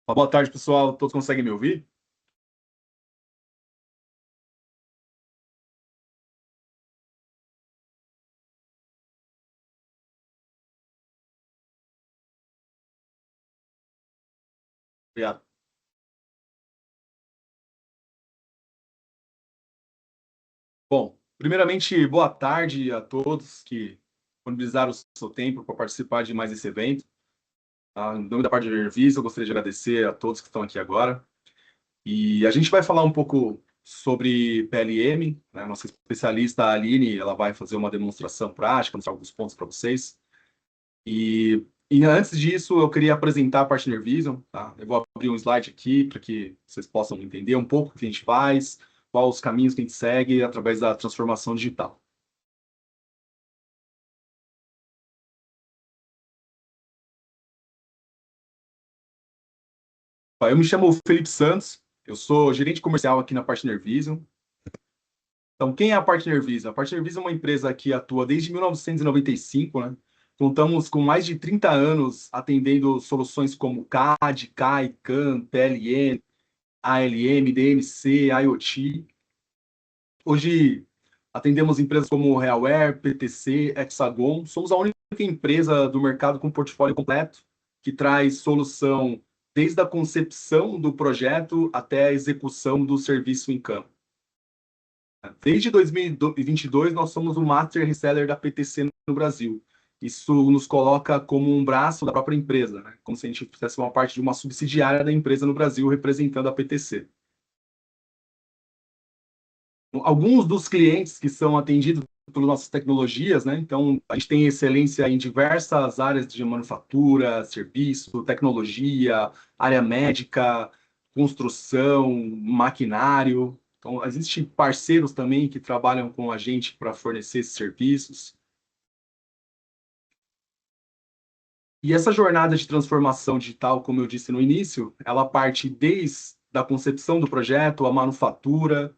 Boa tarde, pessoal. Todos conseguem me ouvir? Obrigado. Bom, primeiramente, boa tarde a todos que disponibilizaram o seu tempo para participar de mais esse evento. Em nome da parte de Visa, eu gostaria de agradecer a todos que estão aqui agora. E a gente vai falar um pouco sobre PLM, né? Nossa especialista, a Aline, ela vai fazer uma demonstração prática, mostrar alguns pontos para vocês. E antes disso, eu queria apresentar a Partner Vision, tá? Eu vou abrir um slide aqui para que vocês possam entender um pouco o que a gente faz, quais os caminhos que a gente segue através da transformação digital. Eu me chamo Felipe Santos, eu sou gerente comercial aqui na Partner Vision. Então, quem é a Partner Vision? A Partner Vision é uma empresa que atua desde 1995, né? Contamos com mais de 30 anos atendendo soluções como CAD, CAI, CAM, PLM, ALM, DMC, IoT. Hoje atendemos empresas como Realware, PTC, Hexagon. Somos a única empresa do mercado com portfólio completo que traz solução desde a concepção do projeto até a execução do serviço em campo. Desde 2022, nós somos o master reseller da PTC no Brasil. Isso nos coloca como um braço da própria empresa, né? Como se a gente fizesse uma parte de uma subsidiária da empresa no Brasil representando a PTC. Alguns dos clientes que são atendidos pelas nossas tecnologias, né? Então, a gente tem excelência em diversas áreas de manufatura, serviço, tecnologia, área médica, construção, maquinário. Então, existem parceiros também que trabalham com a gente para fornecer esses serviços. E essa jornada de transformação digital, como eu disse no início, ela parte desde a concepção do projeto, a manufatura,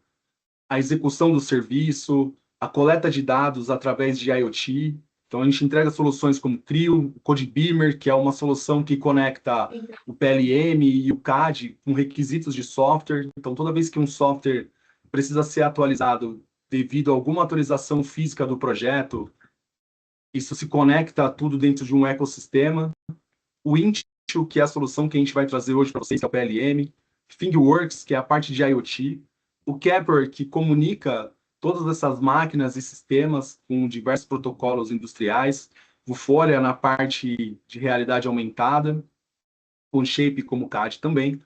a execução do serviço, a coleta de dados através de IoT. Então, a gente entrega soluções como Trio, Codebeamer, que é uma solução que conecta o PLM e o CAD com requisitos de software. Então, toda vez que um software precisa ser atualizado devido a alguma atualização física do projeto, isso se conecta tudo dentro de um ecossistema. O Intio, que é a solução que a gente vai trazer hoje para vocês, que é o PLM, ThingWorks, que é a parte de IoT, o Kepler, que comunica todas essas máquinas e sistemas com diversos protocolos industriais, o Vuforia na parte de realidade aumentada, com Shape como CAD também.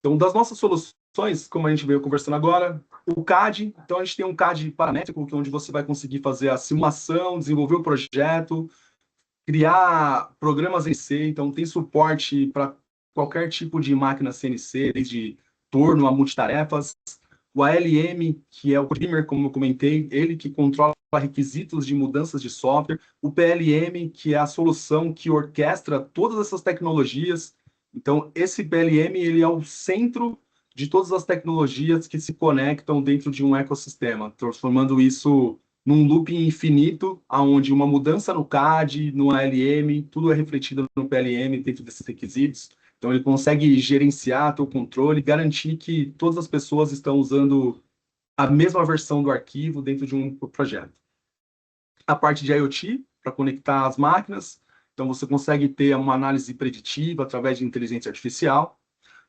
Então, das nossas soluções, como a gente veio conversando agora, o CAD, então a gente tem um CAD paramétrico, que é onde você vai conseguir fazer a simulação, desenvolver o projeto, criar programas em C, então tem suporte para qualquer tipo de máquina CNC, desde torno a multitarefas. O ALM, que é o Codebeamer, como eu comentei, ele que controla requisitos de mudanças de software. O PLM, que é a solução que orquestra todas essas tecnologias. Então, esse PLM ele é o centro de todas as tecnologias que se conectam dentro de um ecossistema, transformando isso num loop infinito, onde uma mudança no CAD, no ALM, tudo é refletido no PLM dentro desses requisitos. Então, ele consegue gerenciar o controle, garantir que todas as pessoas estão usando a mesma versão do arquivo dentro de um projeto. A parte de IoT, para conectar as máquinas, então você consegue ter uma análise preditiva através de inteligência artificial.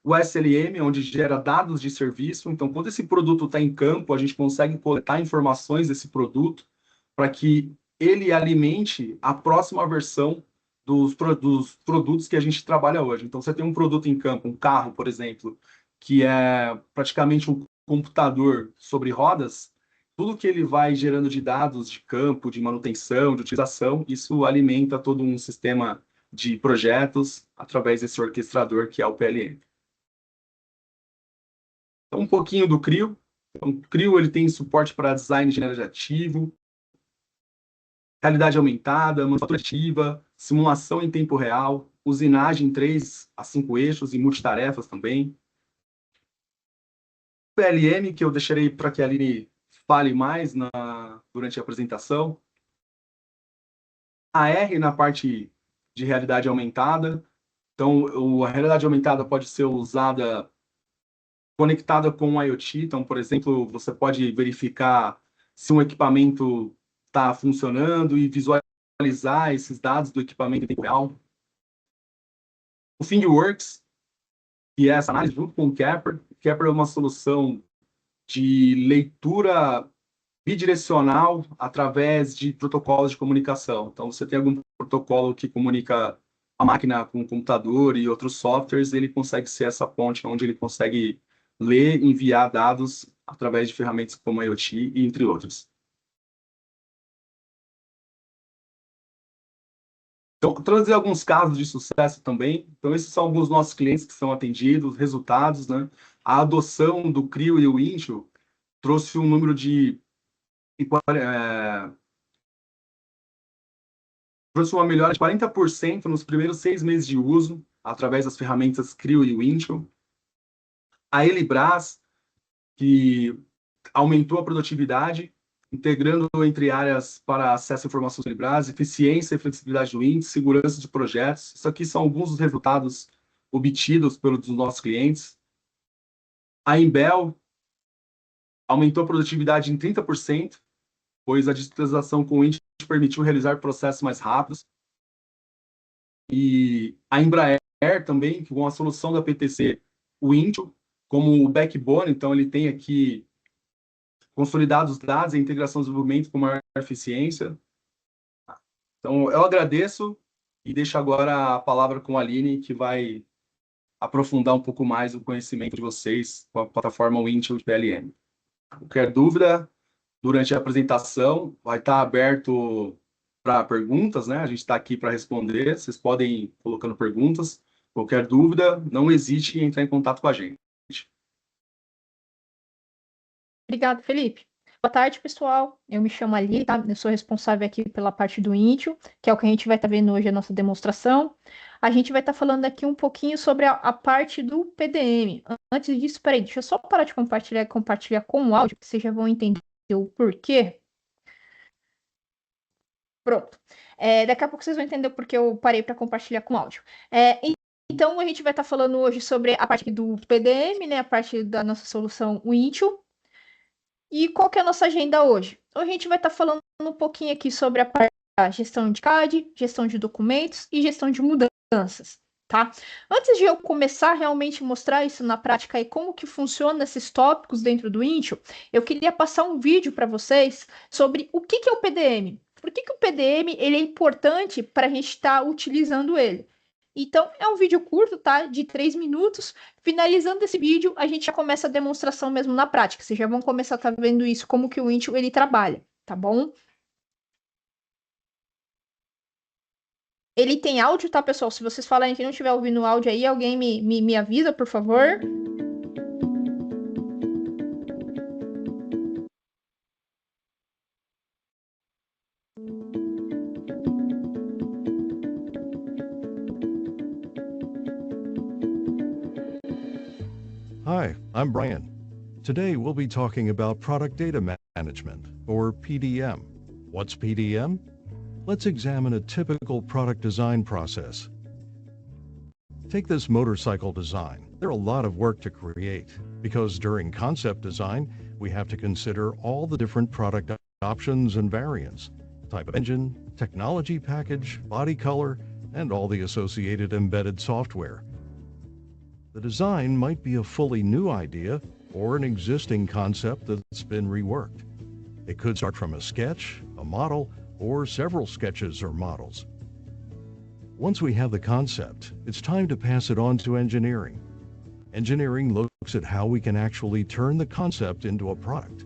O SLM, onde gera dados de serviço. Então, quando esse produto está em campo, a gente consegue coletar informações desse produto para que ele alimente a próxima versão dos produtos que a gente trabalha hoje. Então, você tem um produto em campo, um carro, por exemplo, que é praticamente um computador sobre rodas, tudo que ele vai gerando de dados de campo, de manutenção, de utilização, isso alimenta todo um sistema de projetos através desse orquestrador que é o PLM. Então, um pouquinho do CRIO. Então, o CRIO ele tem suporte para design generativo, realidade aumentada, manufatura ativa, simulação em tempo real, usinagem 3 a 5 eixos e multitarefas também. PLM, que eu deixarei para que a Aline fale mais durante a apresentação. AR na parte de realidade aumentada. Então, a realidade aumentada pode ser usada conectada com o IoT. Então, por exemplo, você pode verificar se um equipamento está funcionando e visualizar esses dados do equipamento em tempo real. O ThingWorks, que é essa análise junto com o Kepler. O Kepler é uma solução de leitura bidirecional através de protocolos de comunicação. Então, você tem algum protocolo que comunica a máquina com o computador e outros softwares, ele consegue ser essa ponte onde ele consegue ler e enviar dados através de ferramentas como a IoT, entre outros. Então, trazer alguns casos de sucesso também. Então, esses são alguns dos nossos clientes que são atendidos, resultados, né? A adoção do Crio e o Intio trouxe um número de trouxe uma melhora de 40% nos primeiros 6 meses de uso, através das ferramentas Crio e Windchill. A Elibras, que aumentou a produtividade, integrando entre áreas para acesso à informação do Elibras, eficiência e flexibilidade do índice, segurança de projetos. Isso aqui são alguns dos resultados obtidos pelos nossos clientes. A Embel aumentou a produtividade em 30%, pois a digitalização com o índice permitiu realizar processos mais rápidos. E a Embraer também, com a solução da PTC, o Intio, como o backbone, então ele tem aqui consolidados os dados e integração de desenvolvimento com maior eficiência. Então, eu agradeço e deixo agora a palavra com a Aline, que vai aprofundar um pouco mais o conhecimento de vocês com a plataforma Intio de PLM. Qualquer dúvida, durante a apresentação, vai estar aberto para perguntas, né? A gente está aqui para responder, vocês podem ir colocando perguntas. Qualquer dúvida, não hesite em entrar em contato com a gente. Obrigada, Felipe. Boa tarde, pessoal. Eu me chamo Ali, tá? Eu sou responsável aqui pela parte do Intio, que é o que a gente vai estar vendo hoje a nossa demonstração. A gente vai estar falando aqui um pouquinho sobre a parte do PDM. Antes disso, peraí, deixa eu só parar de compartilhar com o áudio, que vocês já vão entender o porquê. Pronto. Daqui a pouco vocês vão entender o porquê eu parei para compartilhar com áudio. Então, a gente vai estar falando hoje sobre a parte do PDM, né? A parte da nossa solução, o Intio. E qual que é a nossa agenda hoje? Hoje a gente vai estar falando um pouquinho aqui sobre a parte da gestão de CAD, gestão de documentos e gestão de mudanças, tá? Antes de eu começar a realmente mostrar isso na prática e como que funciona esses tópicos dentro do Intio, eu queria passar um vídeo para vocês sobre o que é o PDM. Por que o PDM ele é importante para a gente estar utilizando ele? Então, é um vídeo curto, tá? De 3 minutos. Finalizando esse vídeo, a gente já começa a demonstração mesmo na prática. Vocês já vão começar a estar vendo isso, como que o Intio, ele trabalha, tá bom? Ele tem áudio, tá, pessoal? Se vocês falarem que não estiver ouvindo áudio aí, alguém me avisa, por favor. Hi, I'm Brian. Today we'll be talking about Product Data Management, or PDM. What's PDM? Let's examine a typical product design process. Take this motorcycle design. There's a lot of work to create, because during concept design, we have to consider all the different product options and variants, type of engine, technology package, body color, and all the associated embedded software. The design might be a fully new idea or an existing concept that's been reworked. It could start from a sketch, a model, or several sketches or models. Once we have the concept, it's time to pass it on to engineering. Engineering looks at how we can actually turn the concept into a product.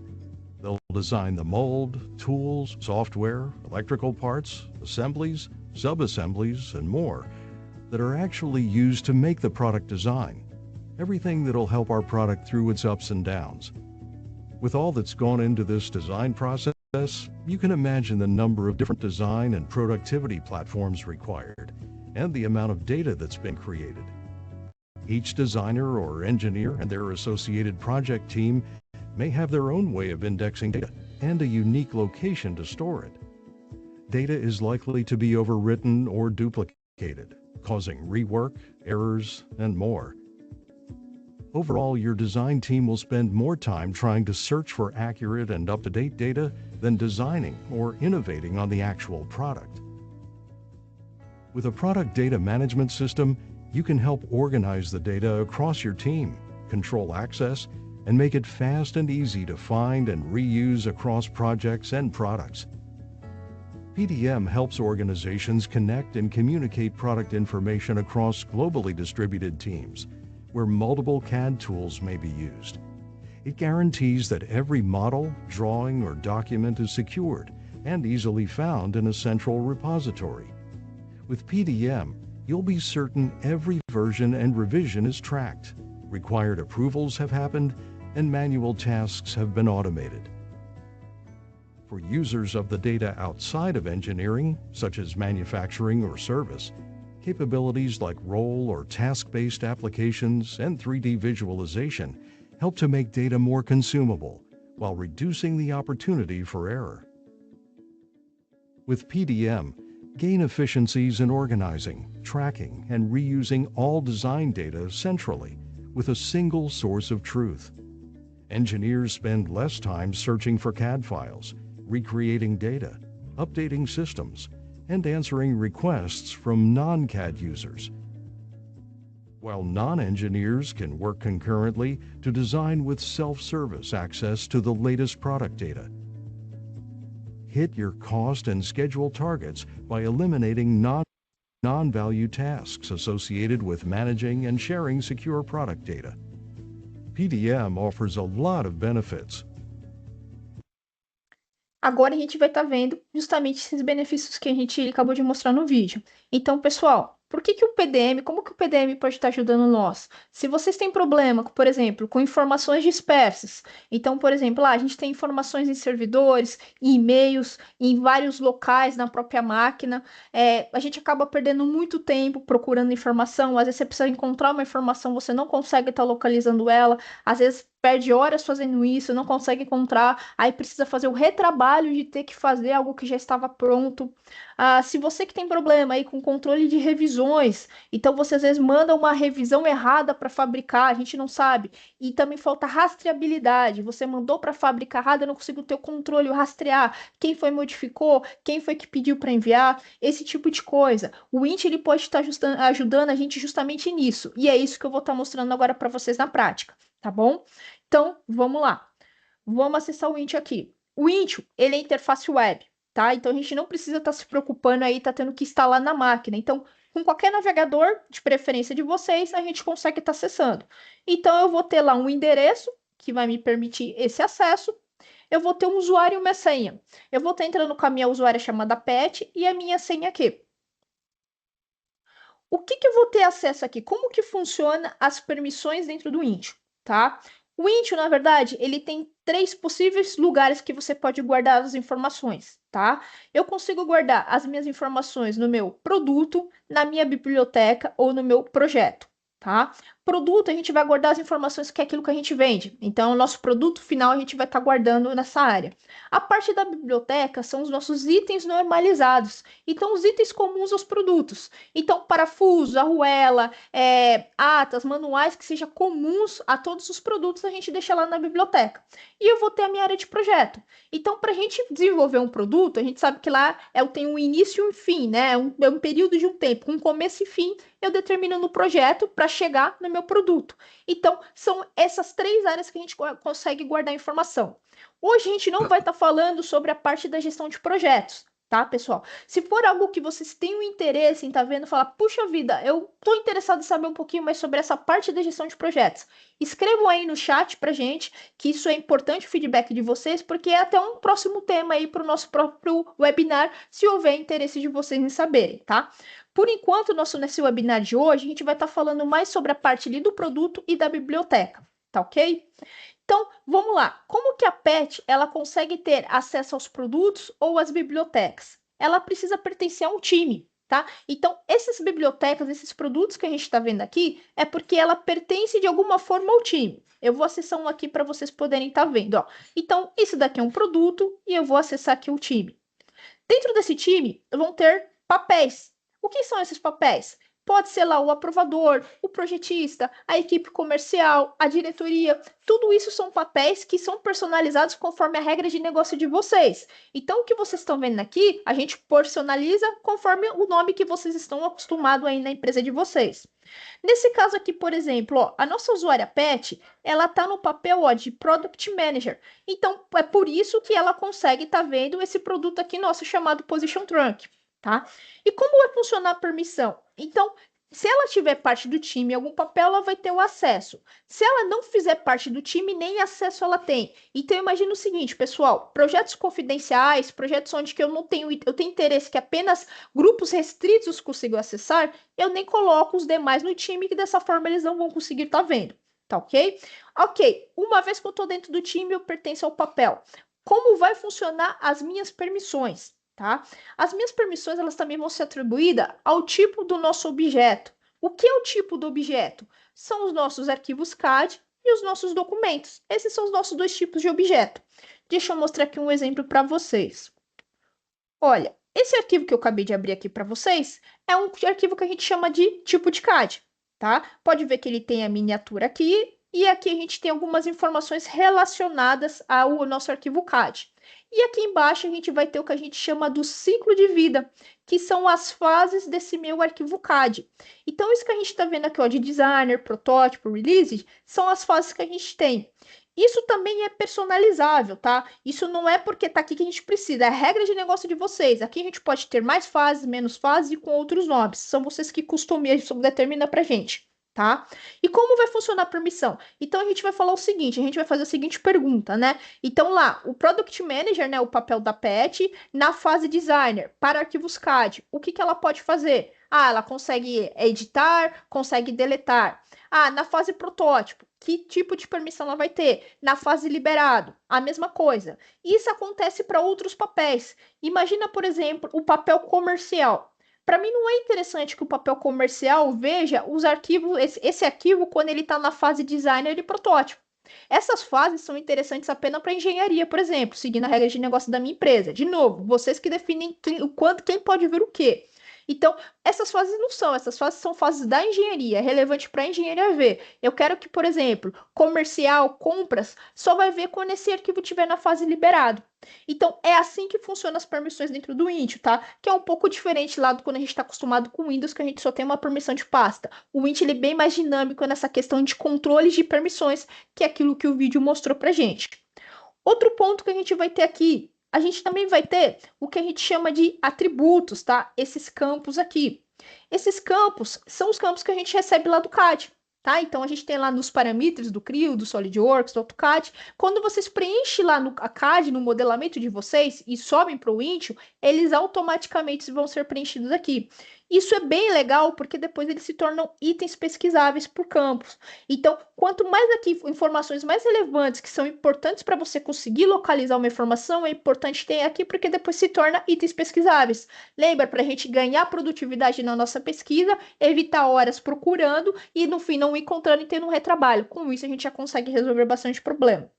They'll design the mold, tools, software, electrical parts, assemblies, sub-assemblies, and more that are actually used to make the product design. Everything that'll help our product through its ups and downs. With all that's gone into this design process, you can imagine the number of different design and productivity platforms required, and the amount of data that's been created. Each designer or engineer and their associated project team may have their own way of indexing data and a unique location to store it. Data is likely to be overwritten or duplicated. causing rework, errors, and more. Overall, your design team will spend more time trying to search for accurate and up-to-date data than designing or innovating on the actual product. With a product data management system, you can help organize the data across your team, control access, and make it fast and easy to find and reuse across projects and products. PDM helps organizations connect and communicate product information across globally distributed teams, where multiple CAD tools may be used. It guarantees that every model, drawing, or document is secured and easily found in a central repository. With PDM, you'll be certain every version and revision is tracked, required approvals have happened, and manual tasks have been automated. For users of the data outside of engineering, such as manufacturing or service, capabilities like role or task-based applications and 3D visualization help to make data more consumable while reducing the opportunity for error. With PDM, gain efficiencies in organizing, tracking, and reusing all design data centrally with a single source of truth. Engineers spend less time searching for CAD files, recreating data, updating systems, and answering requests from non-CAD users, while non-engineers can work concurrently to design with self-service access to the latest product data. Hit your cost and schedule targets by eliminating non-value tasks associated with managing and sharing secure product data. PDM offers a lot of benefits. Agora a gente vai estar vendo justamente esses benefícios que a gente acabou de mostrar no vídeo. Então, pessoal, por que o PDM, como que o PDM pode estar ajudando nós? Se vocês têm problema, por exemplo, com informações dispersas, então, por exemplo, lá a gente tem informações em servidores, em e-mails, em vários locais na própria máquina, a gente acaba perdendo muito tempo procurando informação, às vezes você precisa encontrar uma informação, você não consegue estar localizando ela, às vezes perde horas fazendo isso, não consegue encontrar, aí precisa fazer o retrabalho de ter que fazer algo que já estava pronto. Se você que tem problema aí com controle de revisões, então você às vezes manda uma revisão errada para fabricar, a gente não sabe. E também falta rastreabilidade. Você mandou para a fábrica errada, eu não consigo ter o controle, o rastrear. Quem foi modificou, quem foi que pediu para enviar, esse tipo de coisa. O Wint ele pode estar ajudando a gente justamente nisso. E é isso que eu vou estar mostrando agora para vocês na prática, tá bom? Então, vamos lá. Vamos acessar o Wint aqui. O Wint, ele é interface web, tá? Então, a gente não precisa estar se preocupando aí, tá tendo que instalar na máquina. Então, com qualquer navegador, de preferência de vocês, a gente consegue estar acessando. Então, eu vou ter lá um endereço, que vai me permitir esse acesso. Eu vou ter um usuário e uma senha. Eu vou estar entrando com a minha usuária chamada Pet e a minha senha aqui. O que eu vou ter acesso aqui? Como que funciona as permissões dentro do Wint, tá? O Wint, na verdade, ele tem 3 possíveis lugares que você pode guardar as informações, tá? Eu consigo guardar as minhas informações no meu produto, na minha biblioteca ou no meu projeto, tá? Produto, a gente vai guardar as informações que é aquilo que a gente vende. Então, o nosso produto final a gente vai estar guardando nessa área. A parte da biblioteca são os nossos itens normalizados. Então, os itens comuns aos produtos. Então, parafuso, arruela, atas, manuais que sejam comuns a todos os produtos, a gente deixa lá na biblioteca. E eu vou ter a minha área de projeto. Então, para a gente desenvolver um produto, a gente sabe que lá eu tenho um início e um fim, né? É um período de um tempo, um começo e fim, eu determino no projeto para chegar no meu produto. Então, são essas 3 áreas que a gente consegue guardar informação. Hoje a gente não vai estar falando sobre a parte da gestão de projetos, tá, pessoal? Se for algo que vocês têm um interesse em estar vendo, falar, puxa vida, eu estou interessado em saber um pouquinho mais sobre essa parte da gestão de projetos. Escrevam aí no chat pra gente, que isso é importante o feedback de vocês, porque é até um próximo tema aí para o nosso próprio webinar, se houver interesse de vocês em saberem, tá? Por enquanto, nesse webinar de hoje, a gente vai estar falando mais sobre a parte ali do produto e da biblioteca, tá ok? Então, vamos lá. Como que a Pet ela consegue ter acesso aos produtos ou às bibliotecas? Ela precisa pertencer a um time, tá? Então, essas bibliotecas, esses produtos que a gente está vendo aqui, é porque ela pertence de alguma forma ao time. Eu vou acessar um aqui para vocês poderem estar vendo, ó. Então, isso daqui é um produto e eu vou acessar aqui o time. Dentro desse time, vão ter papéis. O que são esses papéis? pode ser lá o aprovador, o projetista, a equipe comercial, a diretoria. Tudo isso são papéis que são personalizados conforme a regra de negócio de vocês. Então, o que vocês estão vendo aqui, a gente personaliza conforme o nome que vocês estão acostumados aí na empresa de vocês. Nesse caso aqui, por exemplo, ó, a nossa usuária Pet, ela está no papel ó, de Product Manager. Então, é por isso que ela consegue estar vendo esse produto aqui nosso chamado Position Trunk, tá? E como vai funcionar a permissão? Então, se ela tiver parte do time em algum papel, ela vai ter o acesso. Se ela não fizer parte do time, nem acesso ela tem. Então, imagina o seguinte, pessoal, projetos confidenciais, projetos onde que eu tenho interesse que apenas grupos restritos consigam acessar, eu nem coloco os demais no time, que dessa forma eles não vão conseguir estar vendo, tá ok? Ok, uma vez que eu estou dentro do time, eu pertenço ao papel. Como vai funcionar as minhas permissões? Tá? As minhas permissões elas também vão ser atribuídas ao tipo do nosso objeto. O que é o tipo do objeto? São os nossos arquivos CAD e os nossos documentos. Esses são os nossos dois tipos de objeto. Deixa eu mostrar aqui um exemplo para vocês. Olha, esse arquivo que eu acabei de abrir aqui para vocês é um arquivo que a gente chama de tipo de CAD. Tá? Pode ver que ele tem a miniatura aqui e aqui a gente tem algumas informações relacionadas ao nosso arquivo CAD. E aqui embaixo a gente vai ter o que a gente chama do ciclo de vida, que são as fases desse meu arquivo CAD. Então, isso que a gente está vendo aqui, ó, de designer, protótipo, release, são as fases que a gente tem. Isso também é personalizável, tá? Isso não é porque tá aqui que a gente precisa, é a regra de negócio de vocês. Aqui a gente pode ter mais fases, menos fases e com outros nomes. São vocês que customizam, determinam pra gente. Tá? E como vai funcionar a permissão? Então, a gente vai falar o seguinte, a gente vai fazer a seguinte pergunta, né? Então, lá, o Product Manager, né, o papel da Pet, na fase Designer, para arquivos CAD, o que ela pode fazer? Ah, ela consegue editar, consegue deletar. Ah, na fase Protótipo, que tipo de permissão ela vai ter? Na fase Liberado, a mesma coisa. Isso acontece para outros papéis. Imagina, por exemplo, o papel comercial. Para mim não é interessante que o papel comercial veja os arquivos, esse arquivo quando ele está na fase designer e protótipo. Essas fases são interessantes apenas para engenharia, por exemplo, seguindo a regra de negócio da minha empresa. De novo, vocês que definem quem pode ver o quê. Então, essas fases não são, essas fases são fases da engenharia, é relevante para a engenharia ver. Eu quero que, por exemplo, comercial, compras, só vai ver quando esse arquivo estiver na fase liberado. Então, é assim que funcionam as permissões dentro do Intio, tá? Que é um pouco diferente lá do quando a gente está acostumado com o Windows, que a gente só tem uma permissão de pasta. O Intio ele é bem mais dinâmico nessa questão de controles de permissões, que é aquilo que o vídeo mostrou pra gente. Outro ponto que a gente vai ter aqui, a gente também vai ter o que a gente chama de atributos, tá? Esses campos aqui. Esses campos são os campos que a gente recebe lá do CAD. Tá? Então, a gente tem lá nos parâmetros do Creo, do SolidWorks, do AutoCAD. Quando vocês preenchem lá no CAD, no modelamento de vocês, e sobem para o Intio, eles automaticamente vão ser preenchidos aqui. Isso é bem legal, porque depois eles se tornam itens pesquisáveis por campos. Então, quanto mais aqui informações mais relevantes, que são importantes para você conseguir localizar uma informação, é importante ter aqui, porque depois se torna itens pesquisáveis. Lembra, para a gente ganhar produtividade na nossa pesquisa, evitar horas procurando e, no fim, não encontrando e tendo um retrabalho. Com isso, a gente já consegue resolver bastante problema.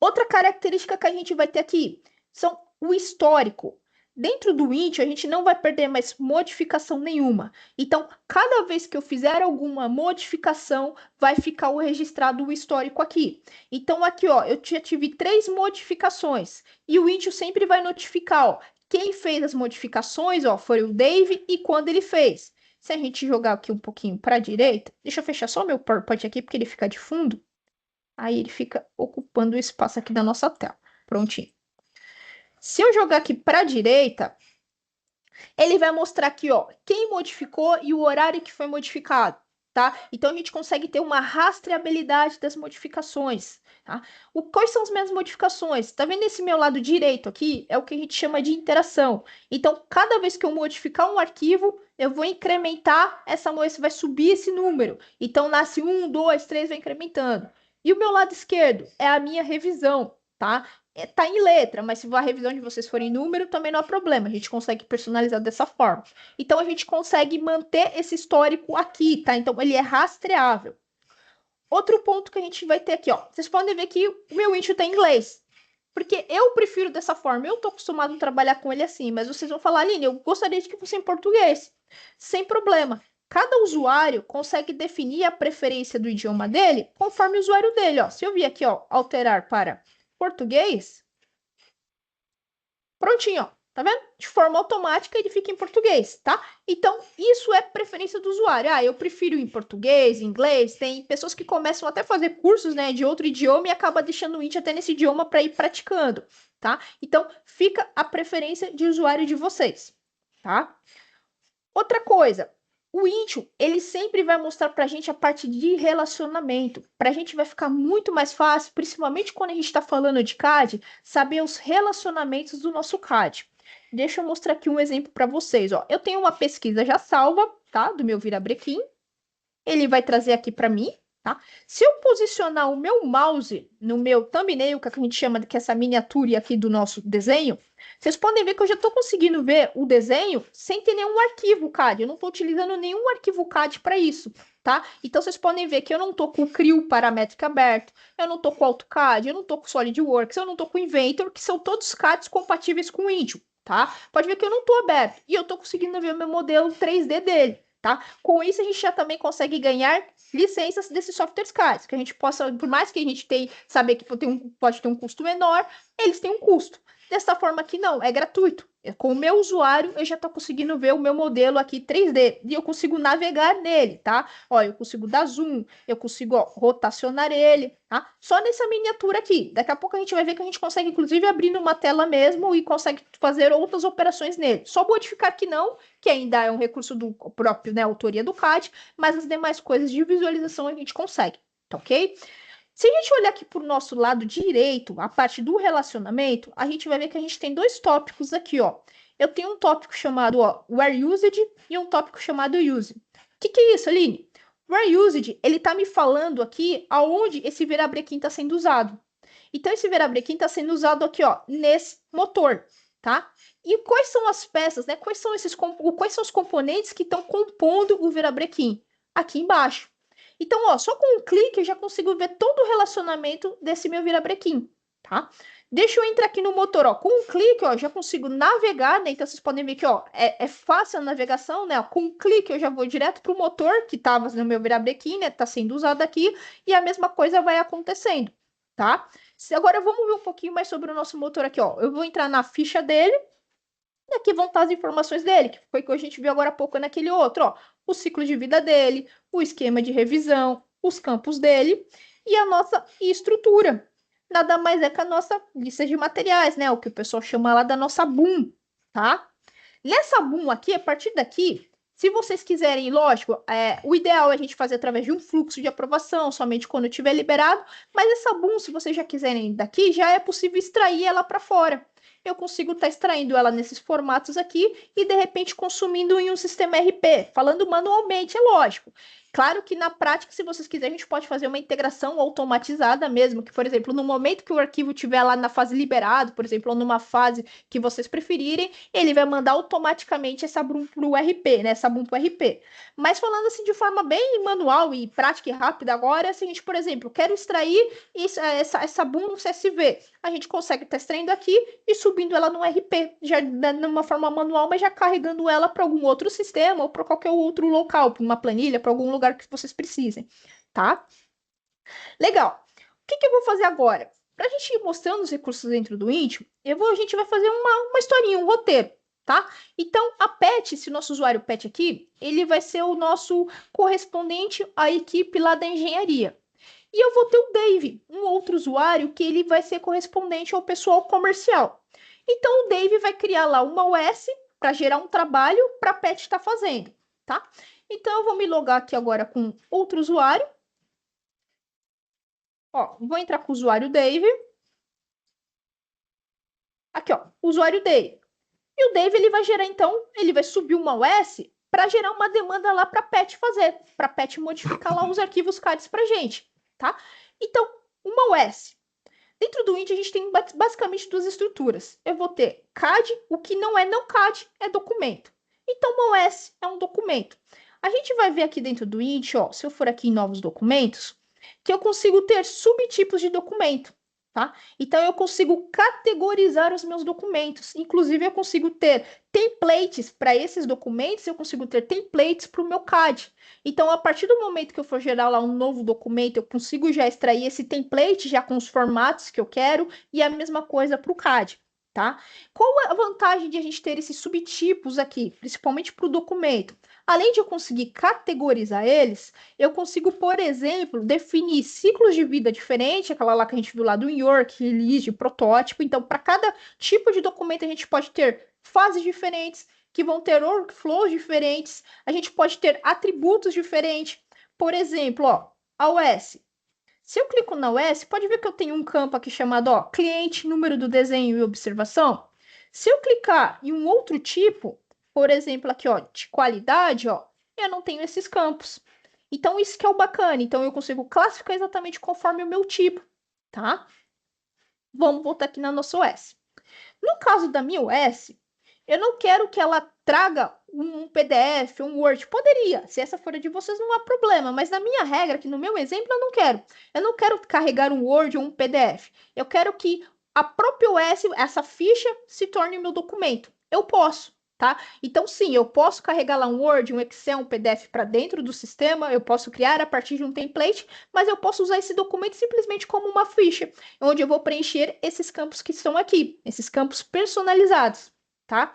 Outra característica que a gente vai ter aqui são o histórico. Dentro do Intio, a gente não vai perder mais modificação nenhuma. Então, cada vez que eu fizer alguma modificação, vai ficar registrado o histórico aqui. Então, aqui, ó, eu já tive 3 modificações. E o Intio sempre vai notificar, ó, quem fez as modificações, ó, foi o Dave e quando ele fez. Se a gente jogar aqui um pouquinho para a direita, deixa eu fechar só o meu PowerPoint aqui, porque ele fica de fundo. Aí ele fica ocupando o espaço aqui da nossa tela. Prontinho. Se eu jogar aqui para a direita, ele vai mostrar aqui, ó, quem modificou e o horário que foi modificado, tá? Então, a gente consegue ter uma rastreabilidade das modificações, tá? Quais são as minhas modificações? Tá vendo esse meu lado direito aqui? É o que a gente chama de interação. Então, cada vez que eu modificar um arquivo, eu vou incrementar vai subir esse número. Então, nasce 1, 2, 3, vai incrementando. E o meu lado esquerdo é a minha revisão, tá? Tá em letra, mas se a revisão de vocês for em número, também não há problema. A gente consegue personalizar dessa forma. Então, a gente consegue manter esse histórico aqui, tá? Então, ele é rastreável. Outro ponto que a gente vai ter aqui, ó. Vocês podem ver que o meu Intio tá em inglês. Porque eu prefiro dessa forma. Eu tô acostumado a trabalhar com ele assim, mas vocês vão falar, Aline, eu gostaria de que fosse em português. Sem problema. Cada usuário consegue definir a preferência do idioma dele conforme o usuário dele. Ó. Se eu vir aqui, ó, alterar para português, prontinho, ó. Tá vendo? De forma automática ele fica em português, tá? Então, isso é preferência do usuário. Ah, eu prefiro em português, inglês. Tem pessoas que começam até a fazer cursos, né, de outro idioma e acaba deixando o int até nesse idioma para ir praticando, tá? Então, fica a preferência de usuário de vocês, tá? Outra coisa, o Intio, ele sempre vai mostrar para a gente a parte de relacionamento. Para a gente vai ficar muito mais fácil, principalmente quando a gente está falando de CAD, saber os relacionamentos do nosso CAD. Deixa eu mostrar aqui um exemplo para vocês. Ó. Eu tenho uma pesquisa já salva, tá? Do meu virabrequim. Ele vai trazer aqui para mim, tá? Se eu posicionar o meu mouse no meu thumbnail, que a gente chama de que essa miniatura aqui do nosso desenho, vocês podem ver que eu já estou conseguindo ver o desenho sem ter nenhum arquivo CAD. Eu não estou utilizando nenhum arquivo CAD para isso, tá? Então, vocês podem ver que eu não estou com o Creo paramétrico aberto, eu não estou com o AutoCAD, eu não estou com o SolidWorks, eu não estou com o Inventor, que são todos CADs compatíveis com o Intio, tá? Pode ver que eu não estou aberto e eu estou conseguindo ver o meu modelo 3D dele, tá? Com isso, a gente já também consegue ganhar licenças desses softwares CAD, que a gente possa, por mais que a gente tenha, saber que pode ter um custo menor, eles têm um custo. Dessa forma aqui não, é gratuito. Com o meu usuário, eu já estou conseguindo ver o meu modelo aqui 3D. E eu consigo navegar nele, tá? Ó, eu consigo dar zoom, eu consigo rotacionar ele, tá? Só nessa miniatura aqui. Daqui a pouco a gente vai ver que a gente consegue, inclusive, abrir numa tela mesmo e consegue fazer outras operações nele. Só modificar que não, que ainda é um recurso do próprio, né, autoria do CAD, mas as demais coisas de visualização a gente consegue, tá ok? Se a gente olhar aqui para o nosso lado direito, a parte do relacionamento, a gente vai ver que a gente tem dois tópicos aqui, ó. Eu tenho um tópico chamado Where Used e um tópico chamado Use. O que é isso, Aline? Where Used, ele está me falando aqui aonde esse virabrequim está sendo usado. Então, esse virabrequim está sendo usado aqui, ó, nesse motor, tá? E quais são as peças, né? Quais são os componentes que estão compondo o virabrequim? Aqui embaixo. Então, ó, só com um clique eu já consigo ver todo o relacionamento desse meu virabrequim, tá? Deixa eu entrar aqui no motor, ó, com um clique, ó, já consigo navegar, né? Então, vocês podem ver que, ó, é fácil a navegação, né? Ó, com um clique eu já vou direto para o motor que estava no meu virabrequim, né? Tá sendo usado aqui e a mesma coisa vai acontecendo, tá? Agora vamos ver um pouquinho mais sobre o nosso motor aqui, ó. Eu vou entrar na ficha dele e aqui vão estar as informações dele, que foi que a gente viu agora há pouco naquele outro, ó. O ciclo de vida dele, o esquema de revisão, os campos dele e a nossa estrutura. Nada mais é que a nossa lista de materiais, né? O que o pessoal chama lá da nossa BUM, tá? Nessa BUM aqui, a partir daqui, se vocês quiserem, lógico, o ideal é a gente fazer através de um fluxo de aprovação, somente quando estiver liberado, mas essa BUM, se vocês já quiserem daqui, já é possível extrair ela para fora. Eu consigo estar extraindo ela nesses formatos aqui e, de repente, consumindo em um sistema RP, falando manualmente, é lógico. Claro que na prática, se vocês quiserem, a gente pode fazer uma integração automatizada mesmo, que, por exemplo, no momento que o arquivo estiver lá na fase liberado, por exemplo, ou numa fase que vocês preferirem, ele vai mandar automaticamente essa BUM para o RP, né? Essa BUM para o RP. Mas falando assim de forma bem manual e prática e rápida agora, é o seguinte, por exemplo, quero extrair essa BUM no CSV. A gente consegue estar extraindo aqui e subindo ela no RP, já de uma forma manual, mas já carregando ela para algum outro sistema ou para qualquer outro local, para uma planilha, para algum lugar que vocês precisem, tá? Legal. O que eu vou fazer agora? Para a gente ir mostrando os recursos dentro do Intio, a gente vai fazer uma historinha, um roteiro, tá? Então, a Pet, esse nosso usuário Pet aqui, ele vai ser o nosso correspondente à equipe lá da engenharia. E eu vou ter o Dave, um outro usuário que ele vai ser correspondente ao pessoal comercial. Então, o Dave vai criar lá uma OS para gerar um trabalho para a Pet estar fazendo, tá? Então, eu vou me logar aqui agora com outro usuário. Ó, vou entrar com o usuário Dave. Aqui, ó, usuário Dave. E o Dave, ele vai gerar, então, ele vai subir uma OS para gerar uma demanda lá para a Pet fazer, para a Pet modificar lá os arquivos CADs para gente, tá? Então, uma OS. Dentro do Intio, a gente tem basicamente duas estruturas. Eu vou ter CAD, o que não CAD, é documento. Então, uma OS é um documento. A gente vai ver aqui dentro do Intio, ó, se eu for aqui em novos documentos, que eu consigo ter subtipos de documento. tá? Então, eu consigo categorizar os meus documentos. Inclusive, eu consigo ter templates para esses documentos, eu consigo ter templates para o meu CAD. Então, a partir do momento que eu for gerar lá um novo documento, eu consigo já extrair esse template já com os formatos que eu quero e a mesma coisa para o CAD. Tá? Qual a vantagem de a gente ter esses subtipos aqui, principalmente para o documento? Além de eu conseguir categorizar eles, eu consigo, por exemplo, definir ciclos de vida diferentes, aquela lá que a gente viu lá do York, release, protótipo. Então, para cada tipo de documento, a gente pode ter fases diferentes, que vão ter workflows diferentes, a gente pode ter atributos diferentes. Por exemplo, ó, a OS. Se eu clico na OS, pode ver que eu tenho um campo aqui chamado ó, cliente, número do desenho e observação. Se eu clicar em um outro tipo, por exemplo, aqui ó, de qualidade, ó, eu não tenho esses campos. Então, isso que é o bacana. Então, eu consigo classificar exatamente conforme o meu tipo, tá? Vamos voltar aqui na nossa OS. No caso da minha OS, eu não quero que ela traga um PDF, um Word. Poderia, se essa for a de vocês, não há problema. Mas na minha regra, aqui no meu exemplo, eu não quero. Eu não quero carregar um Word ou um PDF. Eu quero que a própria OS, essa ficha, se torne o meu documento. Eu posso, tá? Então, sim, eu posso carregar lá um Word, um Excel, um PDF para dentro do sistema. Eu posso criar a partir de um template, mas eu posso usar esse documento simplesmente como uma ficha, onde eu vou preencher esses campos que estão aqui, esses campos personalizados, tá?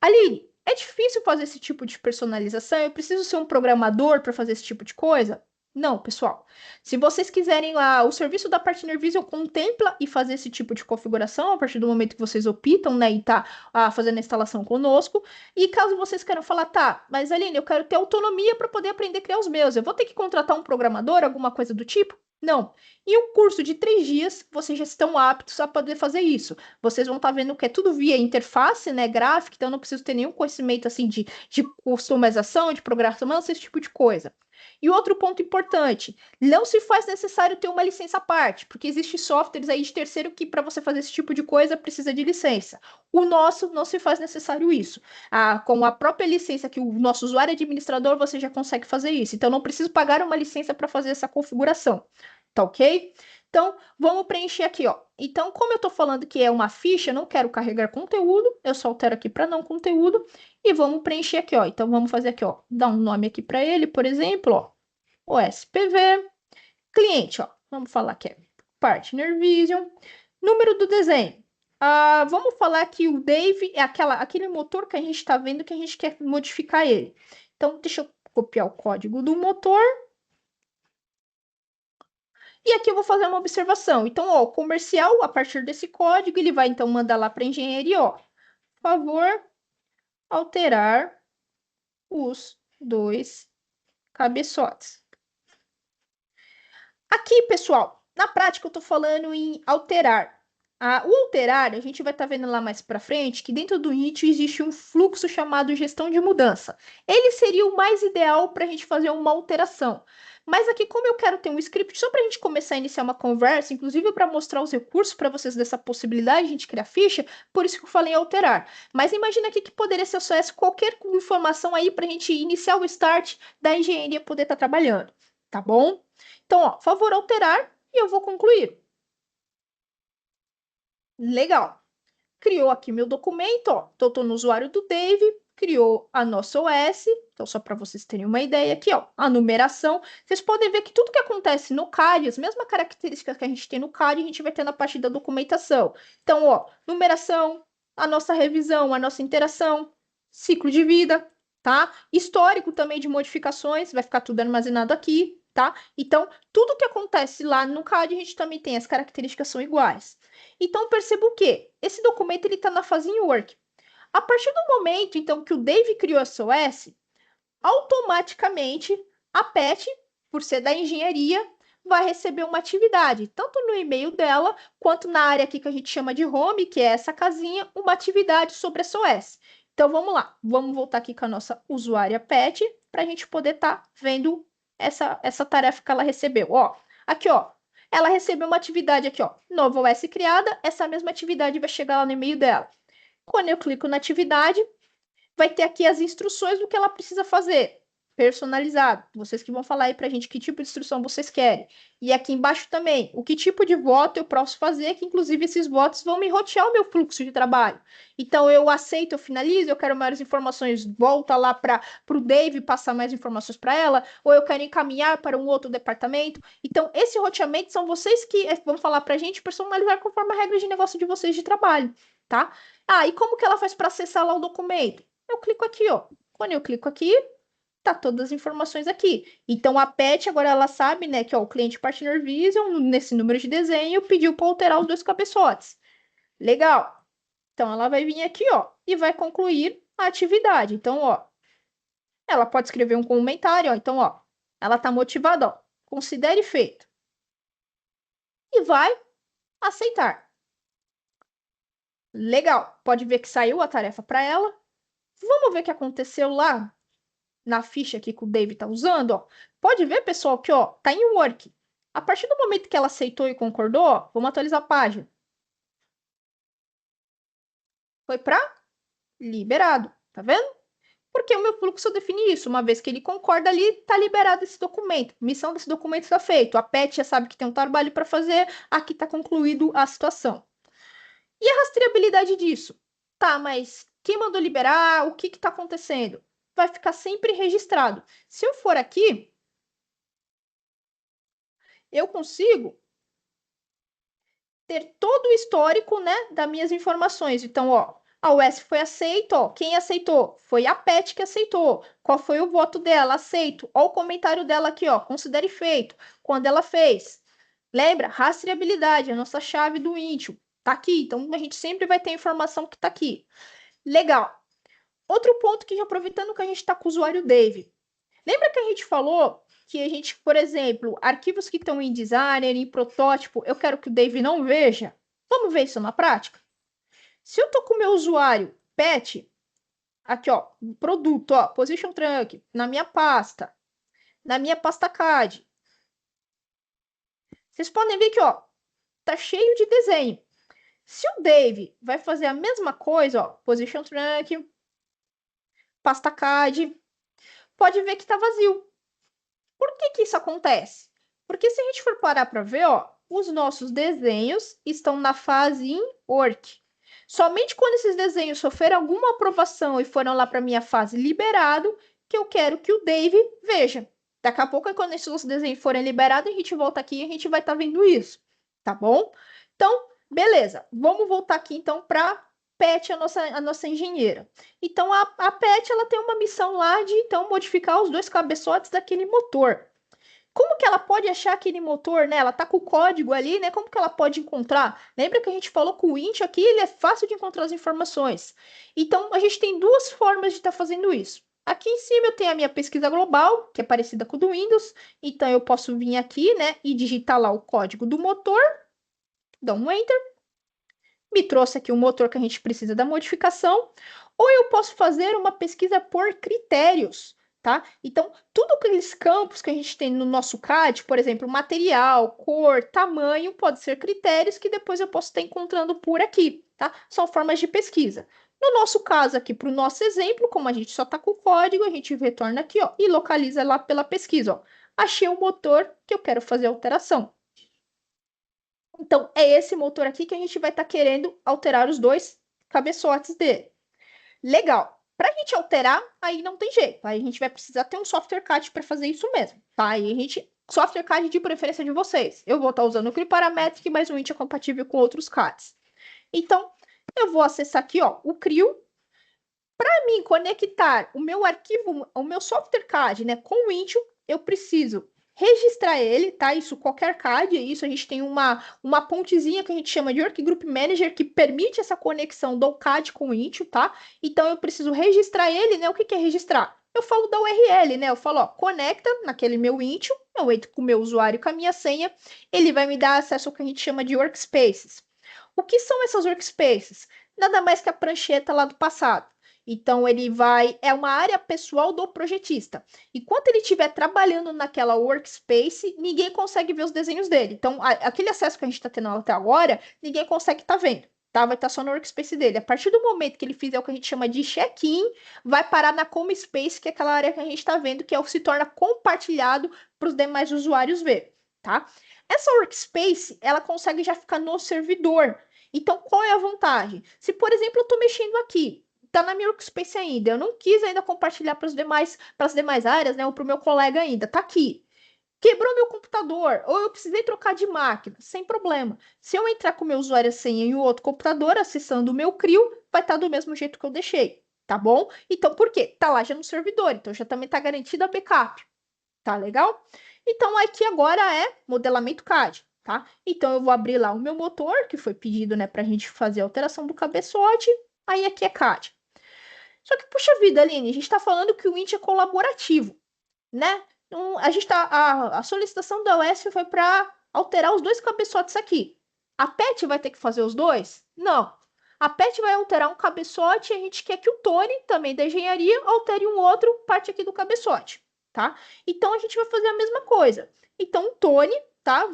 Aline, é difícil fazer esse tipo de personalização? Eu preciso ser um programador para fazer esse tipo de coisa? Não, pessoal. Se vocês quiserem lá, o serviço da Partner Vision contempla e fazer esse tipo de configuração a partir do momento que vocês optam, né, e tá fazendo a instalação conosco. E caso vocês queiram falar, tá, mas Aline, eu quero ter autonomia para poder aprender a criar os meus. Eu vou ter que contratar um programador, alguma coisa do tipo? Não. Em um curso de 3 dias, vocês já estão aptos a poder fazer isso. Vocês vão estar vendo que é tudo via interface, né, gráfica, então eu não preciso ter nenhum conhecimento assim de customização, de programação, esse tipo de coisa. E outro ponto importante, não se faz necessário ter uma licença à parte, porque existem softwares aí de terceiro que para você fazer esse tipo de coisa precisa de licença. O nosso não se faz necessário isso. Com a própria licença que o nosso usuário administrador, você já consegue fazer isso. Então não preciso pagar uma licença para fazer essa configuração. Tá ok? Então, vamos preencher aqui, ó. Então, como eu tô falando que é uma ficha, eu não quero carregar conteúdo, eu só altero aqui para não conteúdo e vamos preencher aqui, ó. Então, vamos fazer aqui, ó, dar um nome aqui para ele, por exemplo, ó, OSPV, cliente, ó, vamos falar que é Partner Vision, número do desenho. Vamos falar que o Dave é aquele motor que a gente está vendo que a gente quer modificar ele. Então, deixa eu copiar o código do motor. E aqui eu vou fazer uma observação. Então, ó, o comercial, a partir desse código, ele vai então mandar lá para a engenharia, ó, por favor, alterar os dois cabeçotes. Aqui, pessoal, na prática eu estou falando em alterar. O alterar, a gente vai estar vendo lá mais para frente que dentro do Init existe um fluxo chamado gestão de mudança. Ele seria o mais ideal para a gente fazer uma alteração. Mas aqui, como eu quero ter um script só para a gente começar a iniciar uma conversa, inclusive para mostrar os recursos para vocês dessa possibilidade de a gente criar ficha, por isso que eu falei alterar. Mas imagina aqui que poderia ser só essa qualquer informação aí para a gente iniciar o start da engenharia poder estar trabalhando, tá bom? Então, ó, favor alterar e eu vou concluir. Legal. Criou aqui meu documento, ó. Tô no usuário do Dave, criou a nossa OS. Então, só para vocês terem uma ideia aqui, ó, a numeração. Vocês podem ver que tudo que acontece no CAD, as mesmas características que a gente tem no CAD, a gente vai ter na parte da documentação. Então, ó, numeração, a nossa revisão, a nossa interação, ciclo de vida, tá? Histórico também de modificações, vai ficar tudo armazenado aqui, tá? Então, tudo que acontece lá no CAD, a gente também tem, as características são iguais. Então, perceba o quê? Esse documento está na fase em work. A partir do momento, então, que o Dave criou a SOS, automaticamente a PET, por ser da engenharia, vai receber uma atividade, tanto no e-mail dela, quanto na área aqui que a gente chama de home, que é essa casinha, uma atividade sobre a SOS. Então, vamos lá. Vamos voltar aqui com a nossa usuária PET, para a gente poder estar vendo essa tarefa que ela recebeu. Ó, aqui, ó. Ela recebeu uma atividade aqui, ó, nova OS criada, essa mesma atividade vai chegar lá no e-mail dela. Quando eu clico na atividade, vai ter aqui as instruções do que ela precisa fazer. personalizado. Vocês que vão falar aí pra gente que tipo de instrução vocês querem. E aqui embaixo também, o que tipo de voto eu posso fazer, que inclusive esses votos vão me rotear o meu fluxo de trabalho. Então, eu aceito, eu finalizo, eu quero maiores informações, volta lá para o Dave passar mais informações para ela, ou eu quero encaminhar para um outro departamento. Então, esse roteamento são vocês que vão falar para a gente personalizar conforme a regra de negócio de vocês de trabalho, tá? Ah, e como que ela faz para acessar lá o documento? Eu clico aqui, ó. Quando eu clico aqui, tá todas as informações aqui. Então, a Pet agora ela sabe, né, que ó, o cliente Partner Vision, nesse número de desenho, pediu para alterar os 2 cabeçotes. Legal. Então, ela vai vir aqui, ó, e vai concluir a atividade. Então, ó, ela pode escrever um comentário, ó. Então, ó, ela tá motivada, ó. Considere feito. E vai aceitar. Legal. Pode ver que saiu a tarefa para ela. Vamos ver o que aconteceu lá na ficha aqui que o David tá usando, ó. Pode ver, pessoal, que, ó, tá em work. A partir do momento que ela aceitou e concordou, ó, vamos atualizar a página. Foi para liberado. Tá vendo? Porque o meu fluxo define isso. Uma vez que ele concorda ali, está liberado esse documento. Missão desse documento está feita. A PET já sabe que tem um trabalho para fazer. Aqui está concluído a situação. E a rastreabilidade disso? Tá, mas quem mandou liberar? O que está acontecendo? Vai ficar sempre registrado. Se eu for aqui, eu consigo ter todo o histórico, né, das minhas informações. Então, ó, a US foi aceita, ó. Quem aceitou? Foi a Pet que aceitou. Qual foi o voto dela? Aceito. Ó o comentário dela aqui, ó. Considere feito. Quando ela fez. Lembra? Rastreabilidade, a nossa chave do Intune. Tá aqui. Então, a gente sempre vai ter a informação que tá aqui. Legal. Outro ponto que, aproveitando que a gente tá com o usuário Dave. Lembra que a gente falou que a gente, por exemplo, arquivos que estão em designer, em protótipo, eu quero que o Dave não veja? Vamos ver isso na prática? Se eu tô com o meu usuário pet, aqui ó, produto, ó, position trunk, na minha pasta CAD, vocês podem ver que ó, tá cheio de desenho. Se o Dave vai fazer a mesma coisa, ó, position trunk, pasta CAD, pode ver que tá vazio. Por que que isso acontece? Porque se a gente for parar para ver, ó, os nossos desenhos estão na fase in work. Somente quando esses desenhos sofreram alguma aprovação e foram lá para minha fase liberado, que eu quero que o Dave veja. Daqui a pouco, quando esses nossos desenhos forem liberados, a gente volta aqui e a gente vai estar vendo isso, tá bom? Então, beleza. Vamos voltar aqui então para Pet, a nossa engenheira. Então, a Pet ela tem uma missão lá de então modificar os 2 cabeçotes daquele motor. Como que ela pode achar aquele motor, né? Ela tá com o código ali, né? Como que ela pode encontrar? Lembra que a gente falou que o int aqui, ele é fácil de encontrar as informações. Então, a gente tem 2 formas de estar fazendo isso. Aqui em cima eu tenho a minha pesquisa global, que é parecida com o do Windows. Então, eu posso vir aqui, né? E digitar lá o código do motor. Dar um Enter. Me trouxe aqui o motor que a gente precisa da modificação. Ou eu posso fazer uma pesquisa por critérios. Tá? Então, tudo aqueles campos que a gente tem no nosso CAD, por exemplo, material, cor, tamanho, pode ser critérios que depois eu posso estar encontrando por aqui, tá? São formas de pesquisa. No nosso caso aqui, para o nosso exemplo, como a gente só está com o código, a gente retorna aqui, ó, e localiza lá pela pesquisa, ó. Achei o motor que eu quero fazer alteração. Então, é esse motor aqui que a gente vai estar querendo alterar os 2 cabeçotes dele. Legal. Para a gente alterar, aí não tem jeito. Aí a gente vai precisar ter um software CAD para fazer isso mesmo, tá? Aí a gente, software CAD de preferência de vocês. Eu vou estar usando o CryoParametric, mas o Int é compatível com outros CADs. Então, eu vou acessar aqui, ó, o Creo. Para mim conectar o meu arquivo, o meu software CAD, né, com o Int, eu preciso registrar ele, tá? Isso qualquer CAD, isso a gente tem uma pontezinha que a gente chama de Workgroup Manager que permite essa conexão do CAD com o Intune, tá? Então eu preciso registrar ele, né? O que que é registrar? Eu falo da URL, né? Eu falo, ó, conecta naquele meu Intune, eu entro com o meu usuário e com a minha senha, ele vai me dar acesso ao que a gente chama de Workspaces. O que são essas Workspaces? Nada mais que a prancheta lá do passado. Então, ele vai... É uma área pessoal do projetista. Enquanto ele estiver trabalhando naquela workspace, ninguém consegue ver os desenhos dele. Então, aquele acesso que a gente está tendo até agora, ninguém consegue estar vendo. tá? Vai estar só no workspace dele. A partir do momento que ele fizer o que a gente chama de check-in, vai parar na Como Space, que é aquela área que a gente está vendo, que se torna compartilhado para os demais usuários ver, tá? Essa workspace, ela consegue já ficar no servidor. Então, qual é a vantagem? Se, por exemplo, eu estou mexendo aqui, tá na minha workspace ainda, eu não quis ainda compartilhar para as demais áreas, né, ou para o meu colega ainda, tá aqui. Quebrou meu computador, ou eu precisei trocar de máquina, sem problema. Se eu entrar com meu usuário e senha em um outro computador, acessando o meu CRIO, vai estar do mesmo jeito que eu deixei, tá bom? Então, por quê? Tá lá já no servidor, então já também tá garantida a backup, tá legal? Então, aqui agora é modelamento CAD, tá? Então, eu vou abrir lá o meu motor, que foi pedido, né, pra gente fazer a alteração do cabeçote, aí aqui é CAD. Só que, puxa vida, Aline, a gente tá falando que o Int é colaborativo, né? Então, a solicitação da OS foi para alterar os dois cabeçotes aqui. A PET vai ter que fazer os dois? Não. A PET vai alterar um cabeçote e a gente quer que o Tony, também da engenharia, altere um outro parte aqui do cabeçote, tá? Então, a gente vai fazer a mesma coisa. Então, o Tony, tá?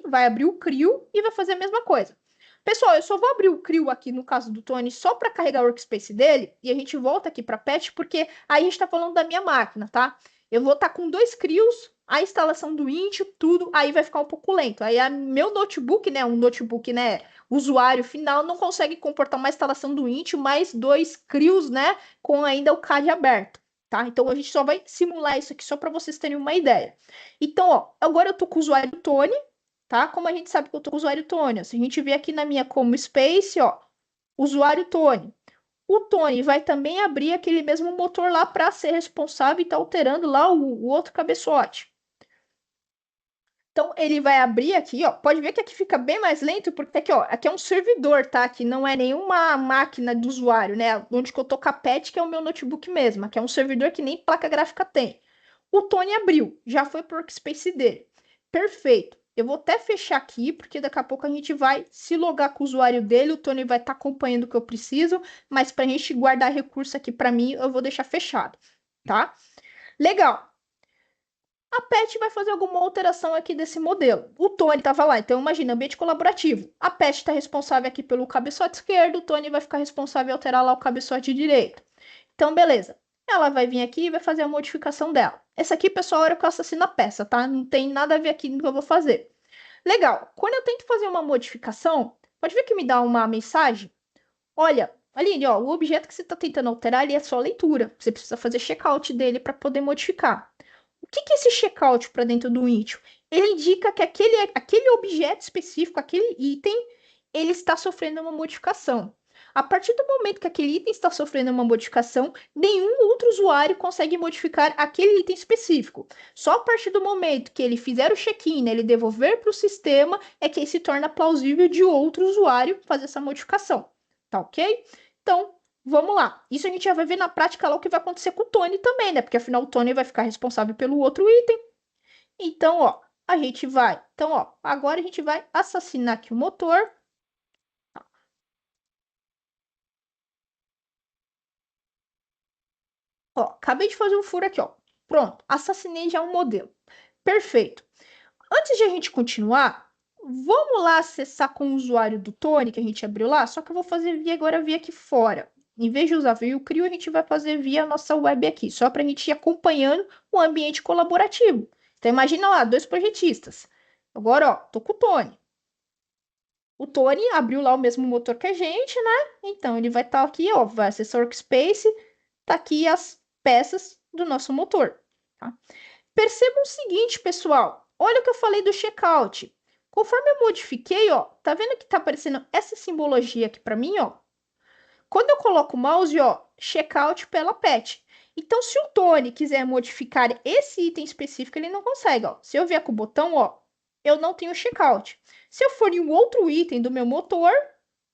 Vai abrir o CRIO e vai fazer a mesma coisa. Pessoal, eu só vou abrir o CRIO aqui no caso do Tony só para carregar o workspace dele e a gente volta aqui para a PET porque aí a gente está falando da minha máquina, tá? Eu vou estar com 2 CRIOs, a instalação do Intio, tudo, aí vai ficar um pouco lento. Aí meu notebook, né, um notebook, né, usuário final, não consegue comportar uma instalação do Intio, mais 2 CRIOs, né, com ainda o CAD aberto, tá? Então a gente só vai simular isso aqui só para vocês terem uma ideia. Então, ó, agora eu tô com o usuário Tony, tá? Como a gente sabe que eu tô com o usuário Tony? Ó, se a gente vier aqui na minha Como Space, ó, usuário Tony. O Tony vai também abrir aquele mesmo motor lá para ser responsável e tá alterando lá o outro cabeçote. Então, ele vai abrir aqui, ó. Pode ver que aqui fica bem mais lento, porque aqui, ó, aqui é um servidor, tá? Aqui não é nenhuma máquina do usuário, né? Onde que eu tô com a PET, que é o meu notebook mesmo. Aqui é um servidor que nem placa gráfica tem. O Tony abriu, já foi pro workspace dele. Perfeito. Eu vou até fechar aqui, porque daqui a pouco a gente vai se logar com o usuário dele. O Tony vai estar acompanhando o que eu preciso, mas para a gente guardar recurso aqui para mim, eu vou deixar fechado, tá? Legal. A PET vai fazer alguma alteração aqui desse modelo. O Tony estava lá, então imagina, ambiente colaborativo. A PET está responsável aqui pelo cabeçote esquerdo, o Tony vai ficar responsável em alterar lá o cabeçote direito. Então, beleza. Ela vai vir aqui e vai fazer a modificação dela. Essa aqui, pessoal, é a hora que eu assassino a peça, tá? Não tem nada a ver aqui no que eu vou fazer. Legal. Quando eu tento fazer uma modificação, pode ver que me dá uma mensagem? Olha, Aline, ó, o objeto que você está tentando alterar, ele é só leitura. Você precisa fazer checkout dele para poder modificar. O que é esse checkout para dentro do Intio? Ele indica que aquele objeto específico, aquele item, ele está sofrendo uma modificação. A partir do momento que aquele item está sofrendo uma modificação, nenhum outro usuário consegue modificar aquele item específico. Só a partir do momento que ele fizer o check-in, né, ele devolver para o sistema, é que se torna plausível de outro usuário fazer essa modificação. Tá ok? Então, vamos lá. Isso a gente já vai ver na prática lá o que vai acontecer com o Tony também, né? Porque afinal o Tony vai ficar responsável pelo outro item. Então, ó, a gente vai. Então, ó, agora a gente vai assassinar aqui o motor. Ó, acabei de fazer um furo aqui, ó. Pronto, assassinei já um modelo. Perfeito. Antes de a gente continuar, vamos lá acessar com o usuário do Tony que a gente abriu lá, só que eu vou fazer agora via aqui fora. Em vez de usar via o CRIO, a gente vai fazer via a nossa web aqui, só para a gente ir acompanhando o ambiente colaborativo. Então imagina lá, 2 projetistas. Agora, ó, tô com o Tony. O Tony abriu lá o mesmo motor que a gente, né? Então ele vai estar aqui, ó, vai acessar o Workspace, tá aqui as peças do nosso motor, tá? Percebam o seguinte, pessoal. Olha o que eu falei do checkout. Conforme eu modifiquei, ó, tá vendo que tá aparecendo essa simbologia aqui para mim, ó? Quando eu coloco o mouse, ó, checkout pela PET. Então, se o Tony quiser modificar esse item específico, ele não consegue, ó. Se eu vier com o botão, ó, eu não tenho checkout. Se eu for em um outro item do meu motor,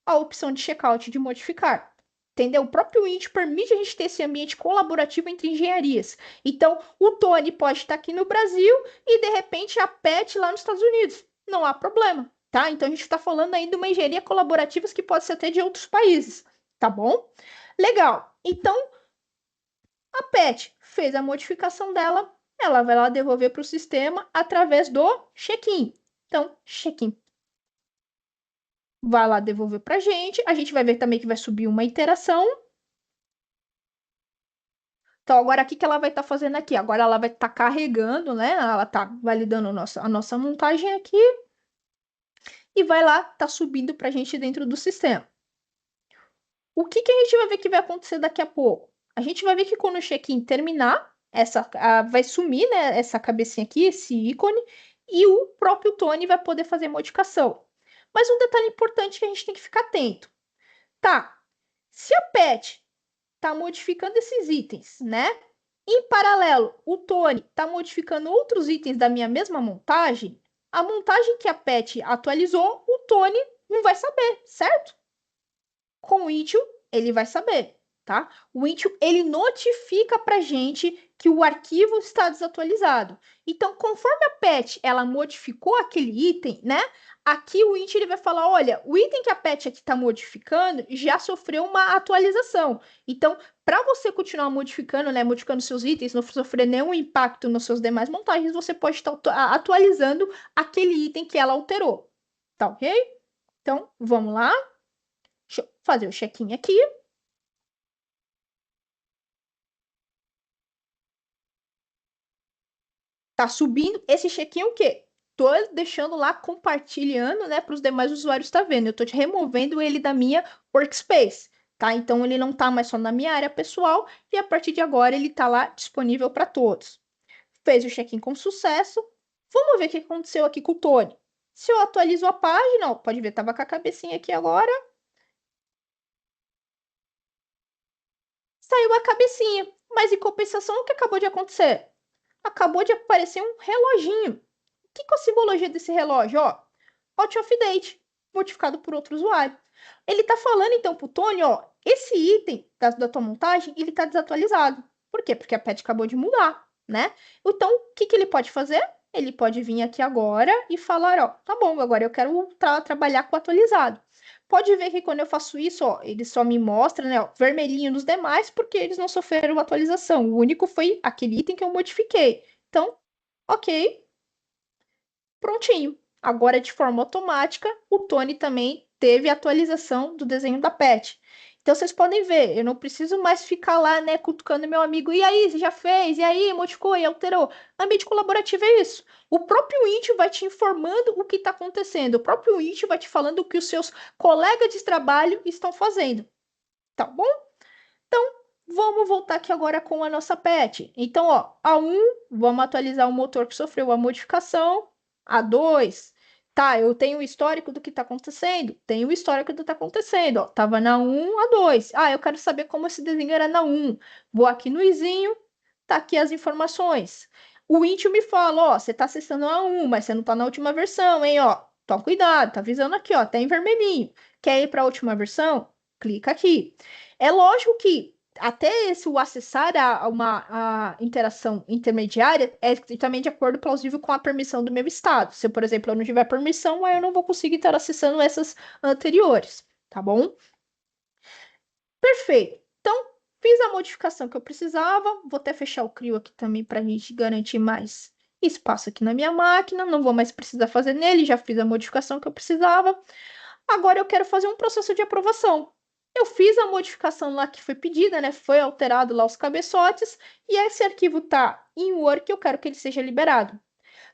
a opção de checkout de modificar. Entendeu? O próprio Int permite a gente ter esse ambiente colaborativo entre engenharias. Então, o Tony pode estar aqui no Brasil e, de repente, a PET lá nos Estados Unidos. Não há problema, tá? Então, a gente está falando aí de uma engenharia colaborativa que pode ser até de outros países, tá bom? Legal. Então, a PET fez a modificação dela, ela vai lá devolver para o sistema através do check-in. Então, check-in vai lá devolver para a gente vai ver também que vai subir uma iteração. Então, agora, o que que ela vai estar fazendo aqui? Agora ela vai estar carregando, né? Ela está validando a nossa montagem aqui e vai lá, tá subindo para a gente dentro do sistema. O que que a gente vai ver que vai acontecer daqui a pouco? A gente vai ver que quando o check-in terminar, vai sumir, né, essa cabecinha aqui, esse ícone, e o próprio Tony vai poder fazer modificação. Mas um detalhe importante que a gente tem que ficar atento. Tá, se a Pet tá modificando esses itens, né? Em paralelo, o Tony tá modificando outros itens da minha mesma montagem, a montagem que a Pet atualizou, o Tony não vai saber, certo? Com o Intio, ele vai saber, tá? O Intio, ele notifica pra gente que o arquivo está desatualizado. Então, conforme a Patch, ela modificou aquele item, né? Aqui o Intio, ele vai falar, olha, o item que a Patch aqui está modificando já sofreu uma atualização. Então, para você continuar modificando, né, modificando seus itens, não sofrer nenhum impacto nos seus demais montagens, você pode estar atualizando aquele item que ela alterou, tá ok? Então, vamos lá. Deixa eu fazer o check-in aqui. Tá subindo. Esse check-in é o quê? Tô deixando lá, compartilhando, né, para os demais usuários estar vendo. Eu tô te removendo ele da minha workspace, tá? Então ele não tá mais só na minha área pessoal e a partir de agora ele tá lá disponível para todos. Fez o check-in com sucesso. Vamos ver o que aconteceu aqui com o Tony. Se eu atualizo a página, ó, pode ver, tava com a cabecinha aqui agora. Saiu a cabecinha. Mas em compensação, o que acabou de acontecer? Acabou de aparecer um reloginho. O que é a simbologia desse relógio? Ó, out of date, modificado por outro usuário. Ele está falando então para o Tony, ó, esse item da tua montagem, ele está desatualizado. Por quê? Porque a patch acabou de mudar, né? Então, o que ele pode fazer? Ele pode vir aqui agora e falar, ó, tá bom, agora eu quero trabalhar com o atualizado. Pode ver que quando eu faço isso, ó, ele só me mostra, né, ó, vermelhinho nos demais, porque eles não sofreram atualização. O único foi aquele item que eu modifiquei. Então, ok, prontinho. Agora, de forma automática, o Tony também teve atualização do desenho da Pet. Então, vocês podem ver, eu não preciso mais ficar lá, né, cutucando meu amigo. E aí, você já fez? E aí, modificou e alterou? Ambiente colaborativo é isso. O próprio Intio vai te informando o que está acontecendo. O próprio Intio vai te falando o que os seus colegas de trabalho estão fazendo. Tá bom? Então, vamos voltar aqui agora com a nossa Pet. Então, ó, A1, vamos atualizar o motor que sofreu a modificação. A2, tá, eu tenho o histórico do que está acontecendo. Tenho o histórico do que está acontecendo, ó. Tava na 1, A2. Ah, eu quero saber como esse desenho era na 1. Vou aqui no izinho, tá aqui as informações. O Intio me fala, ó, você tá acessando a 1, mas você não tá na última versão, hein, ó. Toma cuidado, tá avisando aqui, ó, tá em vermelhinho. Quer ir para a última versão? Clica aqui. É lógico que até esse o acessar a interação intermediária é também de acordo plausível com a permissão do meu estado. Se, por exemplo, eu não tiver permissão, aí eu não vou conseguir estar acessando essas anteriores, tá bom? Perfeito. Então, fiz a modificação que eu precisava. Vou até fechar o CRIO aqui também para a gente garantir mais espaço aqui na minha máquina. Não vou mais precisar fazer nele, já fiz a modificação que eu precisava. Agora eu quero fazer um processo de aprovação. Eu fiz a modificação lá que foi pedida, né? Foi alterado lá os cabeçotes e esse arquivo está em Word, eu quero que ele seja liberado.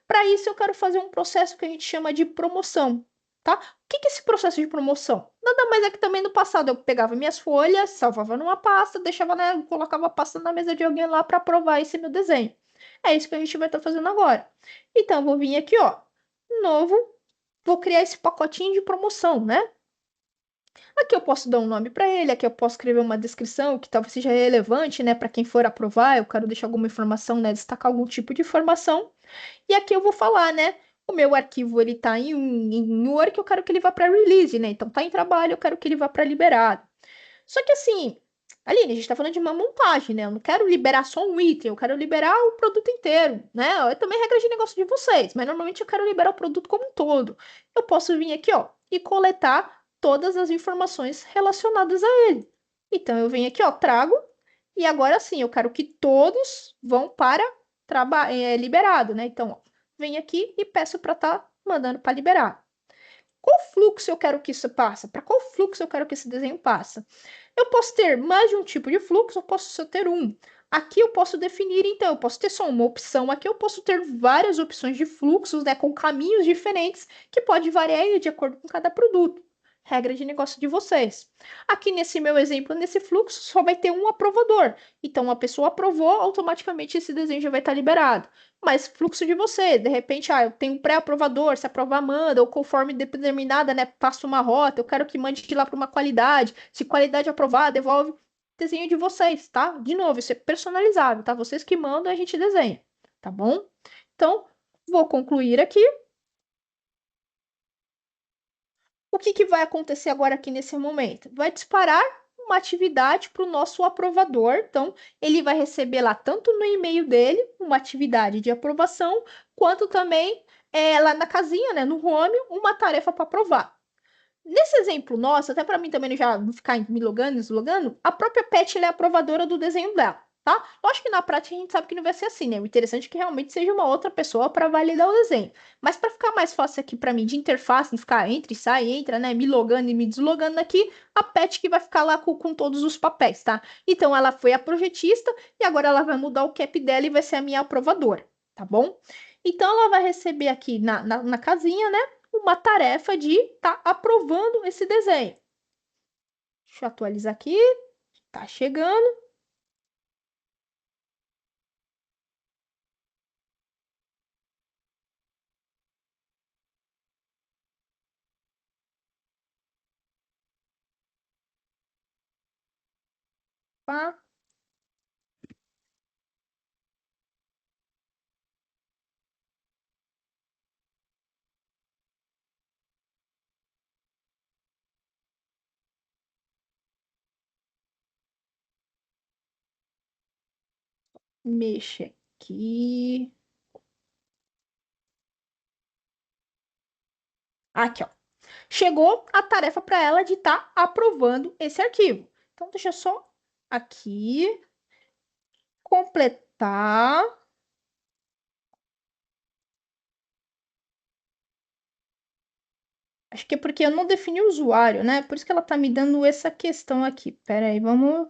Para isso, eu quero fazer um processo que a gente chama de promoção, tá? O que é esse processo de promoção? Nada mais é que também no passado eu pegava minhas folhas, salvava numa pasta, deixava, né, colocava a pasta na mesa de alguém lá para aprovar esse meu desenho. É isso que a gente vai estar fazendo agora. Então, eu vou vir aqui, ó, novo, vou criar esse pacotinho de promoção, né? Aqui eu posso dar um nome para ele, aqui eu posso escrever uma descrição que talvez seja relevante, né, para quem for aprovar. Eu quero deixar alguma informação, né, destacar algum tipo de informação. E aqui eu vou falar, né, o meu arquivo ele tá em Word, eu quero que ele vá para release, né? Então tá em trabalho, eu quero que ele vá para liberado. Só que assim, Aline, a gente está falando de uma montagem, né? Eu não quero liberar só um item, eu quero liberar o produto inteiro, né? É também regra de negócio de vocês, mas normalmente eu quero liberar o produto como um todo. Eu posso vir aqui, ó, e coletar todas as informações relacionadas a ele. Então eu venho aqui, ó, trago, e agora sim, eu quero que todos vão para liberado, né? Então, ó, venho aqui e peço para estar mandando para liberar. qual fluxo eu quero que isso passe? Para qual fluxo eu quero que esse desenho passe? Eu posso ter mais de um tipo de fluxo, eu posso só ter um. Aqui eu posso definir, então, eu posso ter só uma opção. Aqui eu posso ter várias opções de fluxos, né, com caminhos diferentes, que pode variar de acordo com cada produto. Regra de negócio de vocês. Aqui nesse meu exemplo, nesse fluxo, só vai ter um aprovador. Então, a pessoa aprovou, automaticamente esse desenho já vai estar liberado. Mas fluxo de você, de repente, eu tenho um pré-aprovador, se aprovar, manda, ou conforme determinada, né, passa uma rota, eu quero que mande de lá para uma qualidade. Se qualidade aprovar, devolve desenho de vocês, tá? De novo, isso é personalizável, tá? Vocês que mandam, a gente desenha, tá bom? Então, vou concluir aqui. O que vai acontecer agora aqui nesse momento? Vai disparar uma atividade para o nosso aprovador. Então, ele vai receber lá, tanto no e-mail dele, uma atividade de aprovação, quanto também lá na casinha, né, no home, uma tarefa para aprovar. Nesse exemplo nosso, até para mim também já não ficar me logando, deslogando, a própria Pet é aprovadora do desenho dela, tá? Lógico que na prática a gente sabe que não vai ser assim, né? O interessante é que realmente seja uma outra pessoa para validar o desenho. Mas para ficar mais fácil aqui para mim de interface, não ficar entra e sai, entra, né? Me logando e me deslogando aqui, a Pet que vai ficar lá com todos os papéis, tá? Então ela foi a projetista e agora ela vai mudar o cap dela e vai ser a minha aprovadora, tá bom? Então ela vai receber aqui na casinha, né? Uma tarefa de estar aprovando esse desenho. Deixa eu atualizar aqui. Tá chegando. Tá? Mexe aqui. Aqui, ó. Chegou a tarefa para ela de estar aprovando esse arquivo. Então, deixa eu só aqui completar. Acho que é porque eu não defini o usuário, né? Por isso que ela tá me dando essa questão aqui. Pera aí, vamos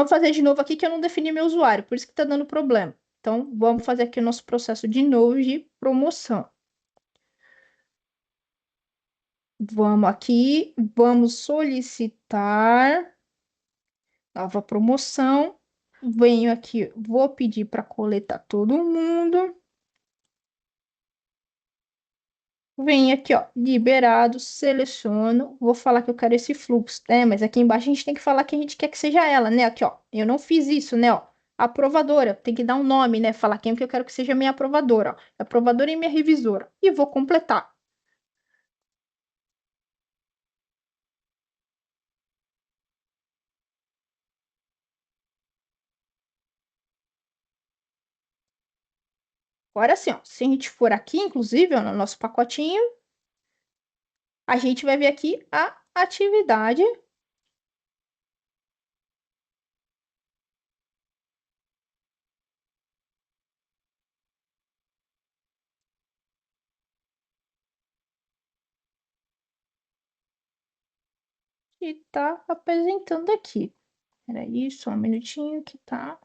fazer de novo aqui que eu não defini meu usuário. Por isso que tá dando problema. Então, vamos fazer aqui o nosso processo de novo de promoção. Vamos aqui, vamos solicitar nova promoção. Venho aqui, vou pedir para coletar todo mundo. Venho aqui, ó, liberado, seleciono. Vou falar que eu quero esse fluxo, né? Mas aqui embaixo a gente tem que falar que a gente quer que seja ela, né? Aqui, ó, eu não fiz isso, né? Ó, aprovadora, tem que dar um nome, né? Falar quem que eu quero que seja minha aprovadora, ó. Aprovadora e minha revisora. E vou completar. Agora sim, ó, se a gente for aqui, inclusive, ó, no nosso pacotinho, a gente vai ver aqui a atividade que está apresentando aqui. Peraí, só um minutinho que tá.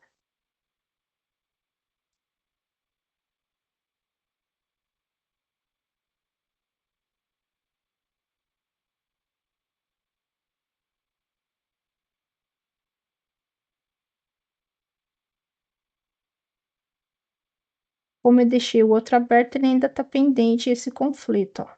Como eu deixei o outro aberto, ele ainda tá pendente esse conflito, ó.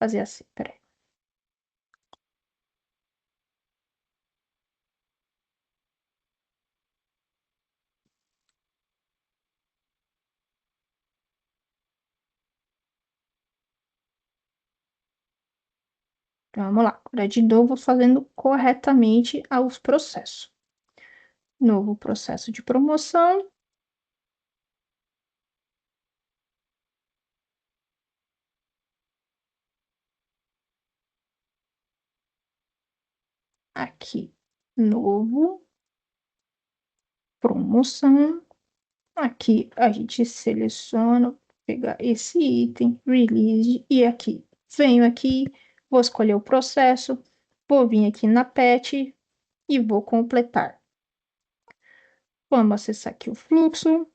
Fazer assim, peraí. Vamos lá. Agora de novo, fazendo corretamente os processos. Novo processo de promoção. Aqui, novo, promoção. Aqui a gente seleciona, pegar esse item, release, e aqui, venho aqui, vou escolher o processo, vou vir aqui na patch e vou completar. Vamos acessar aqui o fluxo.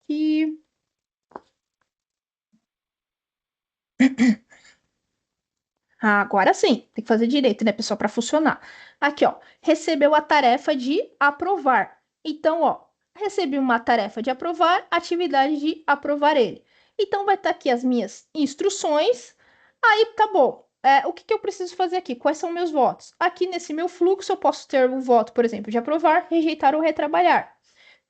Aqui. Agora sim, tem que fazer direito, né, pessoal, para funcionar. Aqui, ó, recebeu a tarefa de aprovar. Então, ó, recebi uma tarefa de aprovar, atividade de aprovar ele. Então, vai estar aqui as minhas instruções. Aí, tá bom. O que eu preciso fazer aqui? Quais são meus votos? Aqui nesse meu fluxo, eu posso ter o voto, por exemplo, de aprovar, rejeitar ou retrabalhar.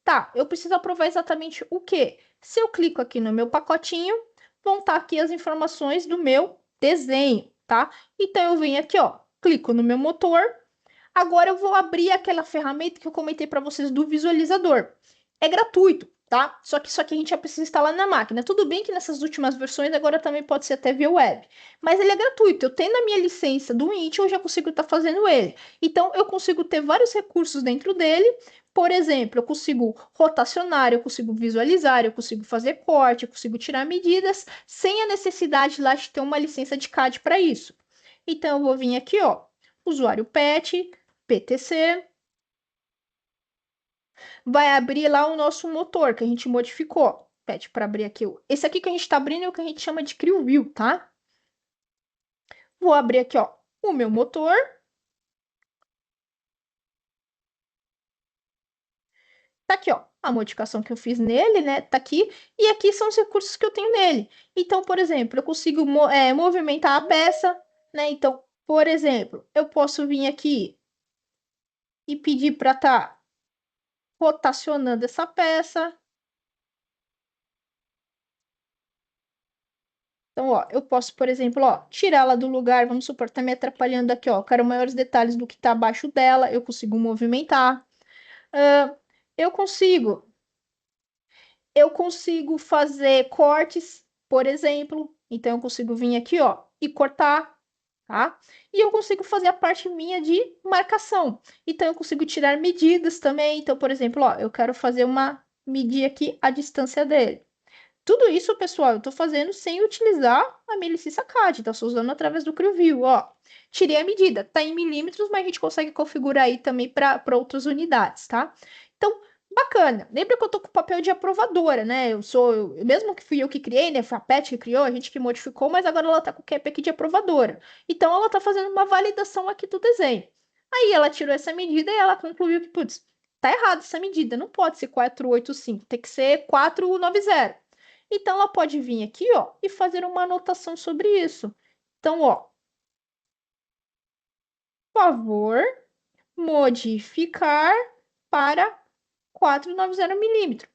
Tá, eu preciso aprovar exatamente o quê? Se eu clico aqui no meu pacotinho, vão estar aqui as informações do meu desenho, tá? Então eu venho aqui, ó, clico no meu motor. Agora eu vou abrir aquela ferramenta que eu comentei para vocês do visualizador. É gratuito, tá? Só que a gente já precisa instalar na máquina. Tudo bem que nessas últimas versões agora também pode ser até via web, mas ele é gratuito. Eu tenho na minha licença do Intel, eu já consigo estar fazendo ele. Então eu consigo ter vários recursos dentro dele. Por exemplo, eu consigo rotacionar, eu consigo visualizar, eu consigo fazer corte, eu consigo tirar medidas sem a necessidade lá de ter uma licença de CAD para isso. Então eu vou vir aqui, ó, usuário pet, PTC, vai abrir lá o nosso motor que a gente modificou. Pede para abrir aqui. Esse aqui que a gente está abrindo é o que a gente chama de CrewView, tá? Vou abrir aqui, ó, o meu motor. Tá aqui, ó, a modificação que eu fiz nele, né? Tá aqui. E aqui são os recursos que eu tenho nele. Então, por exemplo, eu consigo movimentar a peça, né? Então, por exemplo, eu posso vir aqui e pedir para estar rotacionando essa peça. Então, ó, eu posso, por exemplo, ó, tirá-la do lugar, vamos supor, tá me atrapalhando aqui, ó, quero maiores detalhes do que tá abaixo dela, eu consigo movimentar. Ah, eu consigo, eu consigo fazer cortes, por exemplo, então eu consigo vir aqui, ó, e cortar, tá? E eu consigo fazer a parte minha de marcação. Então eu consigo tirar medidas também. Então, por exemplo, ó, eu quero fazer medir aqui a distância dele. Tudo isso, pessoal, eu estou fazendo sem utilizar a minha licença CAD, tá? Estou usando através do CrewView, ó. Tirei a medida, tá em milímetros, mas a gente consegue configurar aí também para outras unidades, tá? Então, bacana. Lembra que eu tô com o papel de aprovadora, né? Mesmo que fui eu que criei, né? Foi a Pet que criou, a gente que modificou, mas agora ela tá com o cap aqui de aprovadora. Então, ela tá fazendo uma validação aqui do desenho. Aí ela tirou essa medida e ela concluiu que, putz, tá errado essa medida, não pode ser 485, tem que ser 490. Então, ela pode vir aqui, ó, e fazer uma anotação sobre isso. Então, ó, favor modificar para 490 milímetros.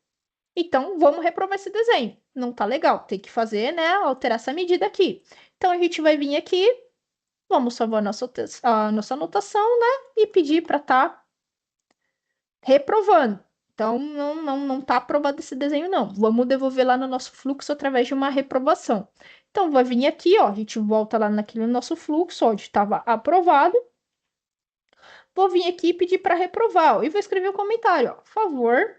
Então, vamos reprovar esse desenho. Não tá legal, tem que fazer, né, alterar essa medida aqui. Então, a gente vai vir aqui, vamos salvar a nossa anotação, né, e pedir para estar reprovando. Então, não tá aprovado esse desenho, não. Vamos devolver lá no nosso fluxo através de uma reprovação. Então, vai vir aqui, ó, a gente volta lá naquele nosso fluxo, onde estava aprovado. Vou vir aqui e pedir para reprovar, ó, e vou escrever um comentário, ó, favor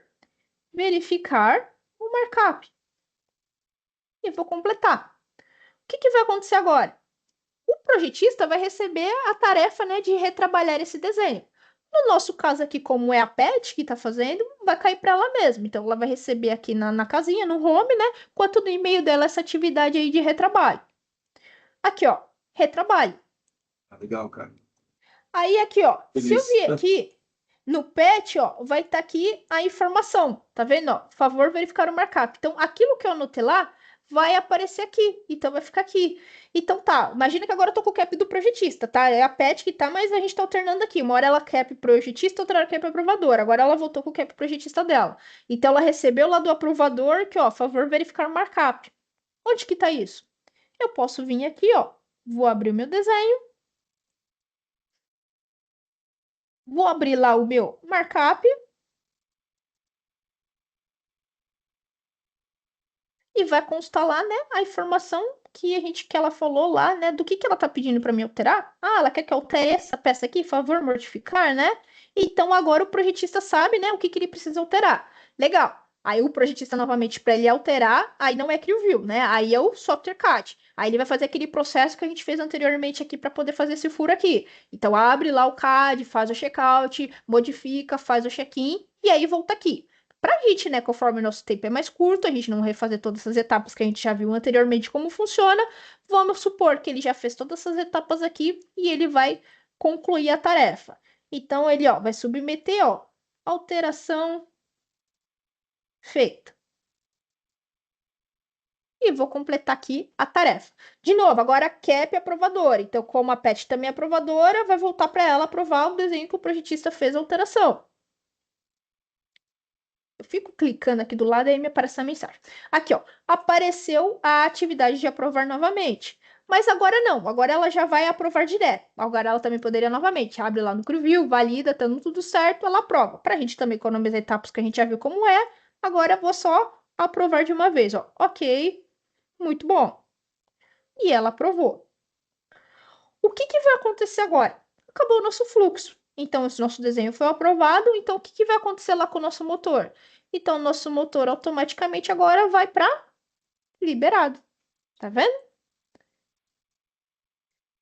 verificar o markup. E vou completar. O que vai acontecer agora? O projetista vai receber a tarefa, né, de retrabalhar esse desenho. No nosso caso aqui, como é a Pet que está fazendo, vai cair para ela mesma. Então, ela vai receber aqui na casinha, no home, né? Quanto no e-mail dela essa atividade aí de retrabalho. Aqui, ó, retrabalho. Legal, cara. Aí, aqui, ó, se eu Feliz. vir aqui no Pet, ó, vai estar aqui a informação. Tá vendo, ó? Favor verificar o markup. Então, aquilo que eu anotei lá vai aparecer aqui. Então, vai ficar aqui. Então, tá. Imagina que agora eu tô com o cap do projetista, tá? É a Pet que tá, mas a gente tá alternando aqui. Uma hora ela cap projetista, outra hora cap aprovador. Agora ela voltou com o cap projetista dela. Então, ela recebeu lá do aprovador que, ó, favor verificar o markup. Onde que tá isso? Eu posso vir aqui, ó, vou abrir o meu desenho, vou abrir lá o meu markup e vai constar lá, né, a informação que ela falou lá, né, do que ela tá pedindo para me alterar. Ah, ela quer que eu altere essa peça aqui, favor modificar, né? Então agora o projetista sabe, né, o que ele precisa alterar. Legal. Aí o projetista novamente para ele alterar, aí não é CrewView, né? Aí é o software CAD. Aí ele vai fazer aquele processo que a gente fez anteriormente aqui para poder fazer esse furo aqui. Então abre lá o CAD, faz o checkout, modifica, faz o check-in e aí volta aqui. Para a gente, né, conforme o nosso tempo é mais curto, a gente não refazer todas essas etapas que a gente já viu anteriormente como funciona, vamos supor que ele já fez todas essas etapas aqui e ele vai concluir a tarefa. Então, ele ó, vai submeter ó, alteração feita. E vou completar aqui a tarefa. De novo, agora a CAP é aprovadora. Então, como a PET também é aprovadora, vai voltar para ela aprovar o desenho que o projetista fez a alteração. Eu fico clicando aqui do lado e aí me aparece a mensagem. Aqui, ó, apareceu a atividade de aprovar novamente. Mas agora não, agora ela já vai aprovar direto. Agora ela também poderia novamente, abre lá no CrewView, valida, tá tudo certo, ela aprova. Para a gente também economizar etapas que a gente já viu como é, agora eu vou só aprovar de uma vez, ó. Ok, muito bom. E ela aprovou. O que vai acontecer agora? Acabou o nosso fluxo. Então, esse nosso desenho foi aprovado. Então, o que vai acontecer lá com o nosso motor? Então, o nosso motor automaticamente agora vai para liberado. Tá vendo?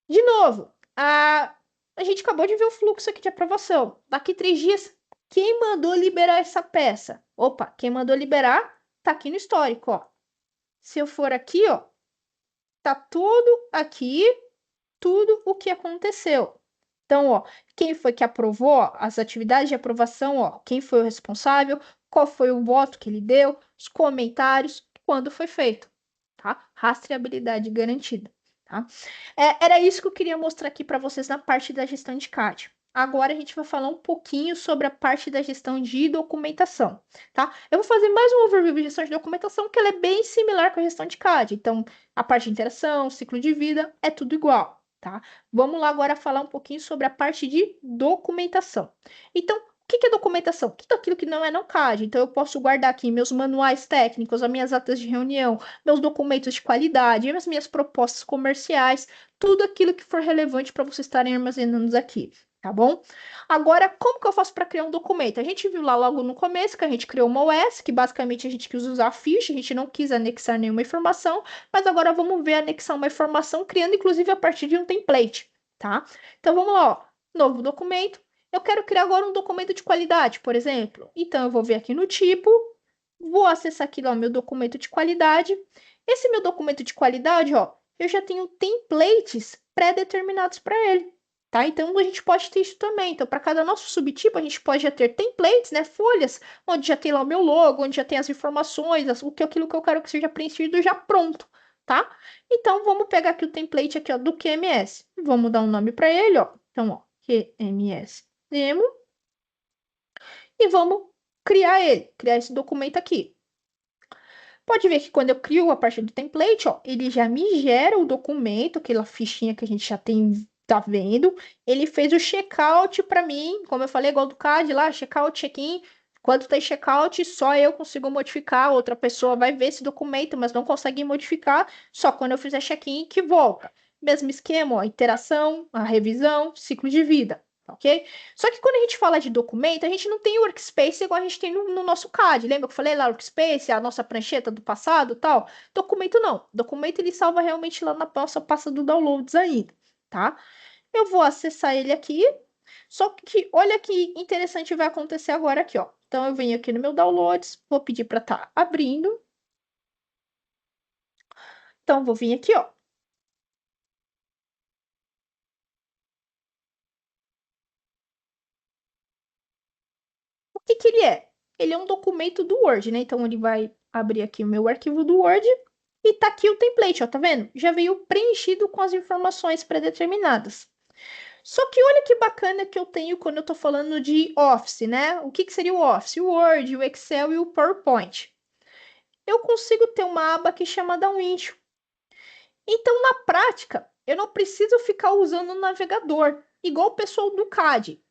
De novo, a gente acabou de ver o fluxo aqui de aprovação. Daqui 3 dias, quem mandou liberar essa peça? Opa, quem mandou liberar tá aqui no histórico, ó. Se eu for aqui, ó, tá tudo aqui, tudo o que aconteceu. Então, ó, quem foi que aprovou ó, as atividades de aprovação, ó, quem foi o responsável, qual foi o voto que ele deu, os comentários, quando foi feito, tá? Rastreabilidade garantida, tá? Era isso que eu queria mostrar aqui para vocês na parte da gestão de CAD. Agora a gente vai falar um pouquinho sobre a parte da gestão de documentação, tá? Eu vou fazer mais um overview de gestão de documentação, que ela é bem similar com a gestão de CAD. Então, a parte de interação, ciclo de vida, é tudo igual, tá? Vamos lá agora falar um pouquinho sobre a parte de documentação. Então, o que é documentação? Tudo aquilo que não é não CAD. Então, eu posso guardar aqui meus manuais técnicos, as minhas atas de reunião, meus documentos de qualidade, as minhas propostas comerciais, tudo aquilo que for relevante para vocês estarem armazenando aqui, tá bom? Agora, como que eu faço para criar um documento? A gente viu lá logo no começo que a gente criou uma OS, que basicamente a gente quis usar a ficha, a gente não quis anexar nenhuma informação, mas agora vamos ver anexar uma informação, criando inclusive a partir de um template, tá? Então vamos lá, ó. Novo documento. Eu quero criar agora um documento de qualidade, por exemplo. Então eu vou vir aqui no tipo, vou acessar aqui ó, meu documento de qualidade. Esse meu documento de qualidade, ó, eu já tenho templates pré-determinados para ele. Tá? Então a gente pode ter isso também. Então, para cada nosso subtipo, a gente pode já ter templates, né? Folhas, onde já tem lá o meu logo, onde já tem as informações, aquilo que eu quero que seja preenchido já pronto, tá? Então, vamos pegar aqui o template aqui, ó, do QMS. Vamos dar um nome para ele, ó. Então, ó, QMS demo. E vamos criar esse documento aqui. Pode ver que quando eu crio a partir do template, ó, ele já me gera o documento, aquela fichinha que a gente já tem, tá vendo? Ele fez o checkout para mim, como eu falei, igual do CAD lá, checkout, check-in. Quando tem checkout, só eu consigo modificar, outra pessoa vai ver esse documento, mas não consegue modificar, só quando eu fizer check-in que volta. Mesmo esquema, ó, interação, a revisão, ciclo de vida. Ok? Só que quando a gente fala de documento, a gente não tem workspace igual a gente tem no nosso CAD. Lembra que eu falei lá, workspace, a nossa prancheta do passado tal? Documento não. Documento ele salva realmente lá na nossa pasta do downloads ainda, tá? Eu vou acessar ele aqui. Só que olha que interessante vai acontecer agora aqui, ó. Então eu venho aqui no meu downloads, vou pedir para estar abrindo. Então vou vir aqui, ó. O que ele é? Ele é um documento do Word, né? Então ele vai abrir aqui o meu arquivo do Word e tá aqui o template, ó, tá vendo? Já veio preenchido com as informações pré-determinadas. Só que olha que bacana que eu tenho quando eu tô falando de Office, né? O que seria o Office? O Word, o Excel e o PowerPoint. eu consigo ter uma aba aqui chamada Wintio. Então, na prática, eu não preciso ficar usando o navegador, igual o pessoal do CAD.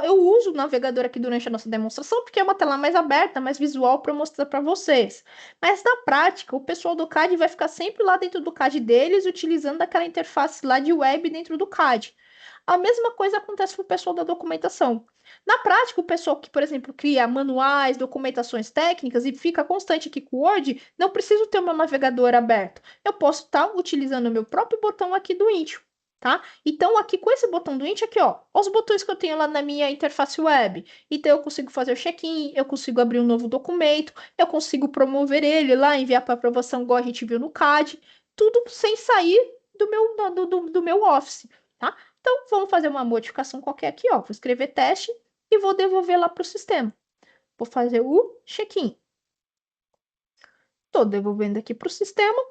Eu uso o navegador aqui durante a nossa demonstração, porque é uma tela mais aberta, mais visual para mostrar para vocês. Mas na prática, o pessoal do CAD vai ficar sempre lá dentro do CAD deles, utilizando aquela interface lá de web dentro do CAD. A mesma coisa acontece com o pessoal da documentação. Na prática, o pessoal que, por exemplo, cria manuais, documentações técnicas e fica constante aqui com o Word, não preciso ter o meu navegador aberto. Eu posso estar utilizando o meu próprio botão aqui do Intio, tá? Então, aqui com esse botão do Intio, aqui, ó, os botões que eu tenho lá na minha interface web. Então, eu consigo fazer o check-in, eu consigo abrir um novo documento, eu consigo promover ele lá, enviar para aprovação, igual a gente viu no CAD, tudo sem sair do meu Office, tá? Então, vamos fazer uma modificação qualquer aqui, ó. Vou escrever teste e vou devolver lá para o sistema. Vou fazer o check-in. Estou devolvendo aqui para o sistema.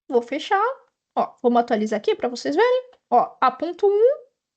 Vou fechar. Ó, vamos atualizar aqui para vocês verem. Ó, A.1,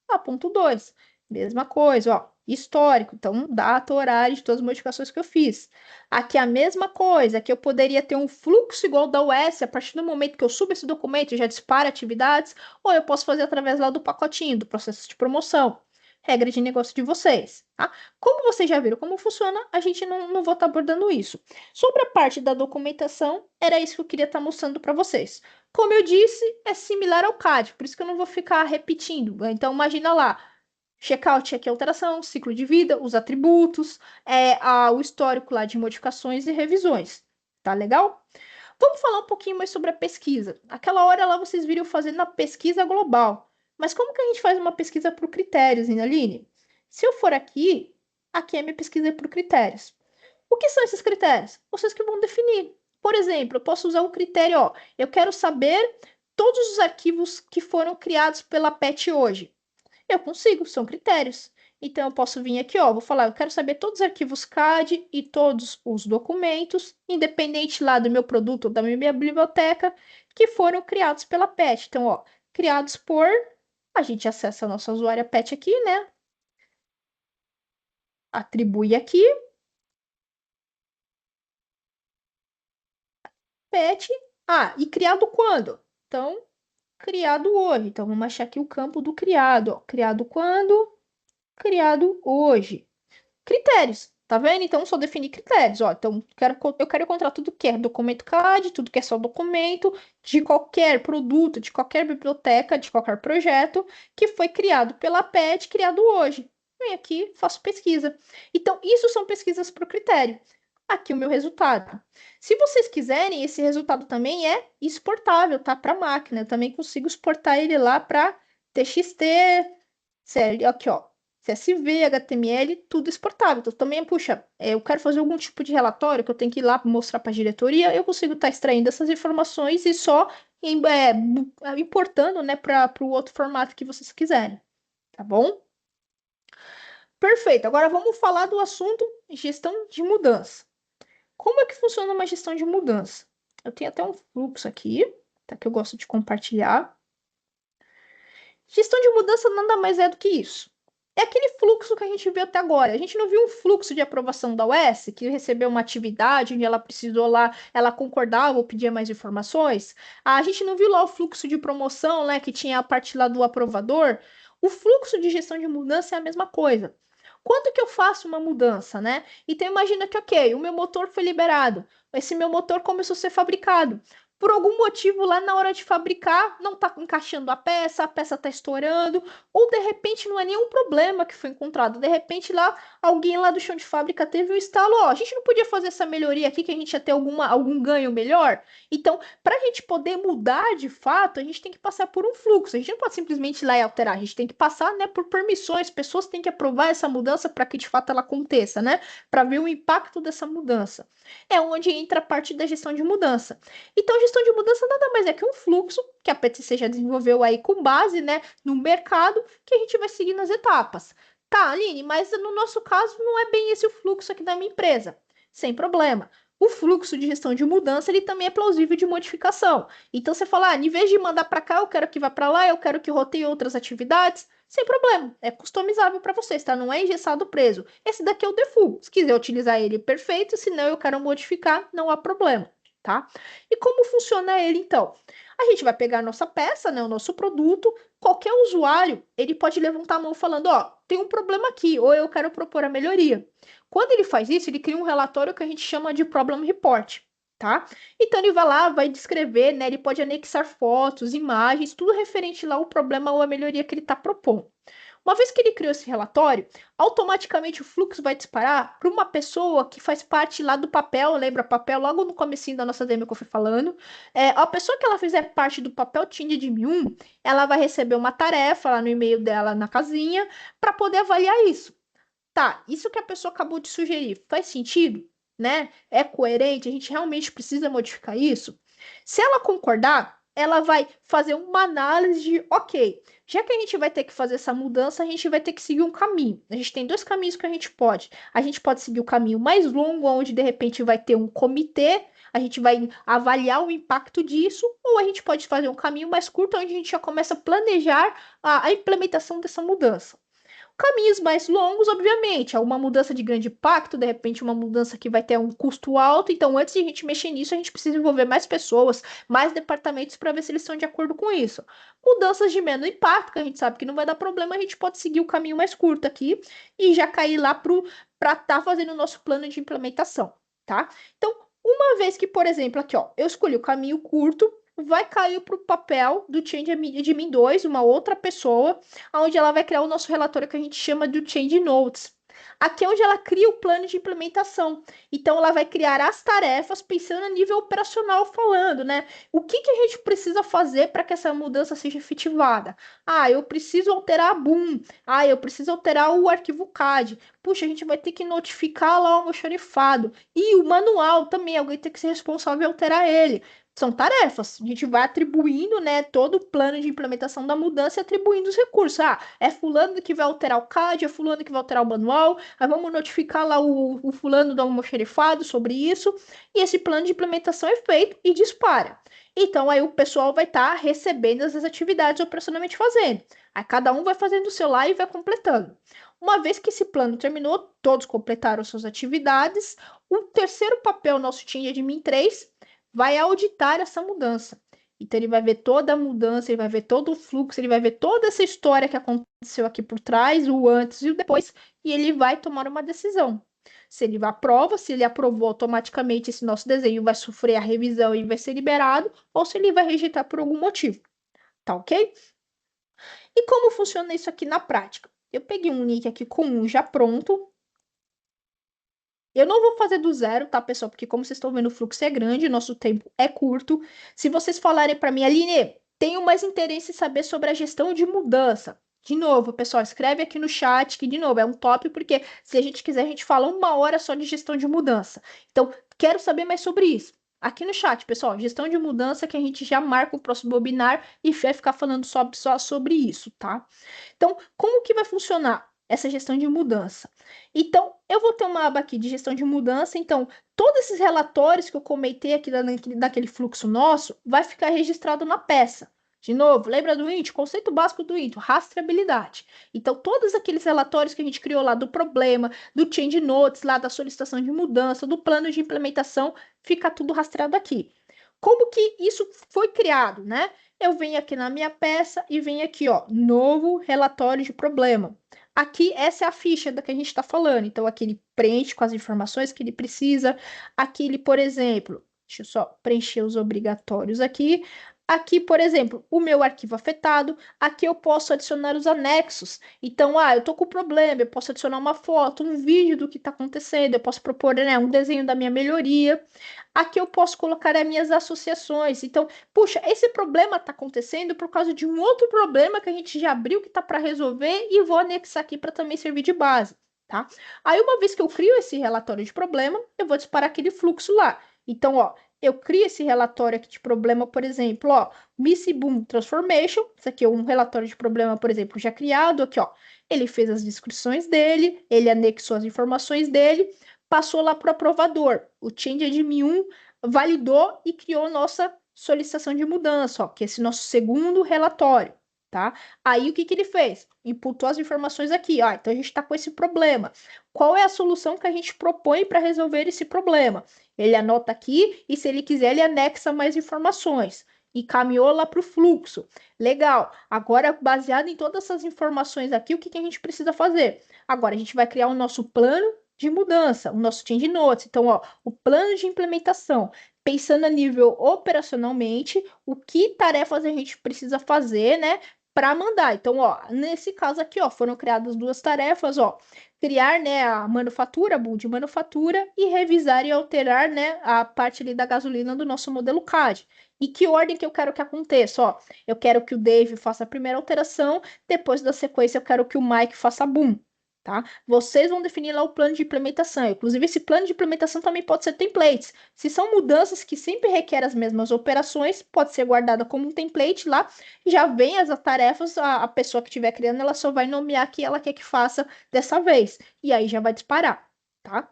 A.2. Mesma coisa, ó. Histórico, então data, horário de todas as modificações que eu fiz. Aqui a mesma coisa, que eu poderia ter um fluxo igual da US, a partir do momento que eu subo esse documento, já dispara atividades, ou eu posso fazer através lá do pacotinho, do processo de promoção. Regra de negócio de vocês, tá? Como vocês já viram como funciona, a gente não vou estar abordando isso. Sobre a parte da documentação, era isso que eu queria estar mostrando para vocês. Como eu disse, é similar ao CAD, por isso que eu não vou ficar repetindo. Então, imagina lá, checkout aqui, alteração, ciclo de vida, os atributos, o histórico lá de modificações e revisões. Tá legal? Vamos falar um pouquinho mais sobre a pesquisa. Aquela hora lá vocês viram fazendo a pesquisa global. Mas como que a gente faz uma pesquisa por critérios, Aline? Se eu for aqui, aqui é minha pesquisa por critérios. O que são esses critérios? Vocês que vão definir. Por exemplo, eu posso usar um critério, ó, eu quero saber todos os arquivos que foram criados pela PET hoje. Eu consigo, são critérios. Então, eu posso vir aqui, ó, vou falar, eu quero saber todos os arquivos CAD e todos os documentos, independente lá do meu produto ou da minha biblioteca, que foram criados pela PET. Então, ó, criados por... A gente acessa a nossa usuária PET aqui, né? Atribui aqui. PET. Ah, e criado quando? Então, criado hoje. Então, vamos achar aqui o campo do criado, ó. Criado quando? Criado hoje. Critérios, tá vendo? Então, só definir critérios, ó. Então, eu quero encontrar tudo que é documento CAD, tudo que é só documento, de qualquer produto, de qualquer biblioteca, de qualquer projeto, que foi criado pela PET, criado hoje. Vem aqui, faço pesquisa. Então, isso são pesquisas por critério. Aqui o meu resultado. Se vocês quiserem, esse resultado também é exportável, tá? Para máquina. Eu também consigo exportar ele lá para TXT, sério, aqui, ó. CSV, HTML, tudo exportável. Então, também, puxa, eu quero fazer algum tipo de relatório que eu tenho que ir lá mostrar para a diretoria, eu consigo estar extraindo essas informações e só importando, né, para o outro formato que vocês quiserem. Tá bom? Perfeito. Agora vamos falar do assunto gestão de mudança. Como é que funciona uma gestão de mudança? Eu tenho até um fluxo aqui, tá, que eu gosto de compartilhar. Gestão de mudança nada mais é do que isso. É aquele fluxo que a gente viu até agora. A gente não viu um fluxo de aprovação da UES, que recebeu uma atividade onde ela precisou lá, ela concordava ou pedia mais informações. A gente não viu lá o fluxo de promoção, né, que tinha a parte lá do aprovador. O fluxo de gestão de mudança é a mesma coisa. Quando que eu faço uma mudança, né? Então imagina que, ok, o meu motor foi liberado. Esse meu motor começou a ser fabricado. Por algum motivo, lá na hora de fabricar, não está encaixando a peça está estourando, ou de repente não é nenhum problema que foi encontrado. De repente, lá, alguém lá do chão de fábrica teve um estalo, ó, a gente não podia fazer essa melhoria aqui, que a gente ia ter algum ganho melhor. Então, para a gente poder mudar de fato, a gente tem que passar por um fluxo. A gente não pode simplesmente ir lá e alterar, a gente tem que passar, né, por permissões, pessoas têm que aprovar essa mudança para que de fato ela aconteça, né? Para ver o impacto dessa mudança. É onde entra a parte da gestão de mudança. Então, gestão de mudança nada mais é que um fluxo que a PTC já desenvolveu aí com base, né, no mercado, que a gente vai seguir nas etapas. Tá, Aline, mas no nosso caso não é bem esse o fluxo aqui da minha empresa. Sem problema. o fluxo de gestão de mudança, ele também é plausível de modificação. Então, você fala, em vez de mandar para cá, eu quero que vá para lá, eu quero que roteie outras atividades, sem problema, é customizável para vocês, tá? Não é engessado preso. Esse daqui é o default. Se quiser utilizar ele, perfeito, se não, eu quero modificar, não há problema, tá? E como funciona ele, então? A gente vai pegar a nossa peça, né, o nosso produto, qualquer usuário, ele pode levantar a mão falando, ó, tem um problema aqui, ou eu quero propor a melhoria. Quando ele faz isso, ele cria um relatório que a gente chama de Problem Report, tá? Então ele vai lá, vai descrever, né? Ele pode anexar fotos, imagens, tudo referente lá ao problema ou à melhoria que ele está propondo. Uma vez que ele criou esse relatório, automaticamente o fluxo vai disparar para uma pessoa que faz parte lá do papel, lembra papel logo no comecinho da nossa demo que eu fui falando. A pessoa que ela fizer parte do papel Team de Admin 1, ela vai receber uma tarefa lá no e-mail dela na casinha para poder avaliar isso. Tá, isso que a pessoa acabou de sugerir faz sentido, né? É coerente? A gente realmente precisa modificar isso? Se ela concordar, ela vai fazer uma análise de, ok, já que a gente vai ter que fazer essa mudança, a gente vai ter que seguir um caminho. A gente tem dois caminhos que a gente pode. A gente pode seguir o caminho mais longo, onde de repente vai ter um comitê, a gente vai avaliar o impacto disso, ou a gente pode fazer um caminho mais curto, onde a gente já começa a planejar a implementação dessa mudança. Caminhos mais longos, obviamente, é uma mudança de grande impacto, de repente uma mudança que vai ter um custo alto, então antes de a gente mexer nisso, a gente precisa envolver mais pessoas, mais departamentos para ver se eles estão de acordo com isso. Mudanças de menor impacto, que a gente sabe que não vai dar problema, a gente pode seguir o caminho mais curto aqui e já cair lá para estar fazendo o nosso plano de implementação, tá? Então, uma vez que, por exemplo, aqui, ó, eu escolhi o caminho curto, vai cair para o papel do Change Admin 2, uma outra pessoa, onde ela vai criar o nosso relatório que a gente chama de Change Notes. Aqui é onde ela cria o plano de implementação. Então, ela vai criar as tarefas pensando a nível operacional, falando, né? O que a gente precisa fazer para que essa mudança seja efetivada? Ah, eu preciso alterar a BOOM. Ah, eu preciso alterar o arquivo CAD. Puxa, a gente vai ter que notificar lá o almoxarifado. E o manual também, alguém tem que ser responsável em alterar ele. São tarefas. A gente vai atribuindo, né, todo o plano de implementação da mudança e atribuindo os recursos. Ah, é fulano que vai alterar o CAD, é fulano que vai alterar o manual, aí vamos notificar lá o fulano do almoxarifado sobre isso, e esse plano de implementação é feito e dispara. Então, aí o pessoal vai estar recebendo as atividades operacionalmente fazendo. Aí cada um vai fazendo o seu lá e vai completando. Uma vez que esse plano terminou, todos completaram suas atividades, o terceiro papel nosso Team de Admin 3 vai auditar essa mudança. Então, ele vai ver toda a mudança, ele vai ver todo o fluxo, ele vai ver toda essa história que aconteceu aqui por trás, o antes e o depois, e ele vai tomar uma decisão. Se ele aprova, se ele aprovou automaticamente esse nosso desenho, vai sofrer a revisão e vai ser liberado, ou se ele vai rejeitar por algum motivo. Tá ok? E como funciona isso aqui na prática? Eu peguei um link aqui com um já pronto. Eu não vou fazer do zero, tá, pessoal? Porque como vocês estão vendo, o fluxo é grande, o nosso tempo é curto. Se vocês falarem para mim, Aline, tenho mais interesse em saber sobre a gestão de mudança. De novo, pessoal, escreve aqui no chat, que de novo é um top, porque se a gente quiser, a gente fala 1 hora só de gestão de mudança. Então, quero saber mais sobre isso. Aqui no chat, pessoal, gestão de mudança, que a gente já marca o próximo webinar e vai ficar falando só sobre isso, tá? Então, como que vai funcionar essa gestão de mudança? Então, eu vou ter uma aba aqui de gestão de mudança. Então, todos esses relatórios que eu comentei aqui daquele fluxo nosso, vai ficar registrado na peça. De novo, lembra do INT? Conceito básico do INT, rastreabilidade. Então, todos aqueles relatórios que a gente criou lá do problema, do change notes, lá da solicitação de mudança, do plano de implementação, fica tudo rastreado aqui. Como que isso foi criado, né? Eu venho aqui na minha peça e venho aqui, ó, novo relatório de problema. Aqui, essa é a ficha da que a gente está falando. Então, aqui ele preenche com as informações que ele precisa. Aqui ele, por exemplo, deixa eu só preencher os obrigatórios aqui. Aqui, por exemplo, o meu arquivo afetado. Aqui eu posso adicionar os anexos. Então, eu tô com problema, eu posso adicionar uma foto, um vídeo do que está acontecendo. Eu posso propor, né, um desenho da minha melhoria. Aqui eu posso colocar as minhas associações. Então, puxa, esse problema está acontecendo por causa de um outro problema que a gente já abriu que está para resolver e vou anexar aqui para também servir de base, tá? Aí, uma vez que eu crio esse relatório de problema, eu vou disparar aquele fluxo lá. Então, ó, eu crio esse relatório aqui de problema, por exemplo, ó, Miss Boom Transformation. Isso aqui é um relatório de problema, por exemplo, já criado aqui, ó. Ele fez as descrições dele, ele anexou as informações dele. passou lá para o aprovador. O Change Admin 1 validou e criou nossa solicitação de mudança, ó, que é esse nosso segundo relatório, tá? Aí o que ele fez? Imputou as informações aqui, ó, então a gente está com esse problema. Qual é a solução que a gente propõe para resolver esse problema? Ele anota aqui e, se ele quiser, ele anexa mais informações e caminhou lá para o fluxo. Legal. Agora, baseado em todas essas informações aqui, o que a gente precisa fazer? Agora, a gente vai criar o nosso plano de mudança, o nosso change notes. Então, ó, o plano de implementação, pensando a nível operacionalmente, o que tarefas a gente precisa fazer, né, para mandar. Então, ó, nesse caso aqui, ó, foram criadas duas tarefas, ó, criar, né, a manufatura, build de manufatura e revisar e alterar, né, a parte ali da gasolina do nosso modelo CAD. E que ordem que eu quero que aconteça? Ó, eu quero que o Dave faça a primeira alteração, depois da sequência eu quero que o Mike faça boom, tá? Vocês vão definir lá o plano de implementação. Inclusive, esse plano de implementação também pode ser templates. Se são mudanças que sempre requerem as mesmas operações, pode ser guardada como um template lá. Já vem as tarefas, a pessoa que estiver criando, ela só vai nomear que ela quer que faça dessa vez. E aí já vai disparar, tá?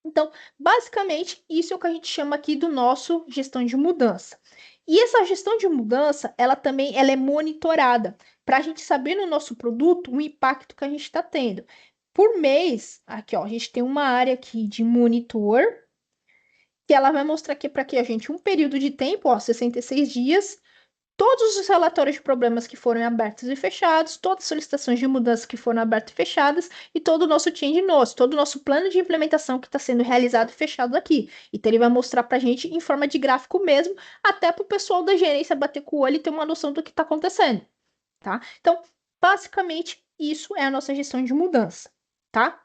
Então, basicamente, isso é o que a gente chama aqui do nosso gestão de mudança. E essa gestão de mudança, ela também ela é monitorada para a gente saber no nosso produto o impacto que a gente está tendo. Por mês, aqui ó, a gente tem uma área aqui de monitor, que ela vai mostrar aqui para a gente um período de tempo, ó, 66 dias, todos os relatórios de problemas que foram abertos e fechados, todas as solicitações de mudança que foram abertas e fechadas, e todo o nosso change notes, todo o nosso plano de implementação que está sendo realizado e fechado aqui. Então, ele vai mostrar para a gente em forma de gráfico mesmo, até para o pessoal da gerência bater com o olho e ter uma noção do que está acontecendo, tá? Então, basicamente, isso é a nossa gestão de mudança, tá?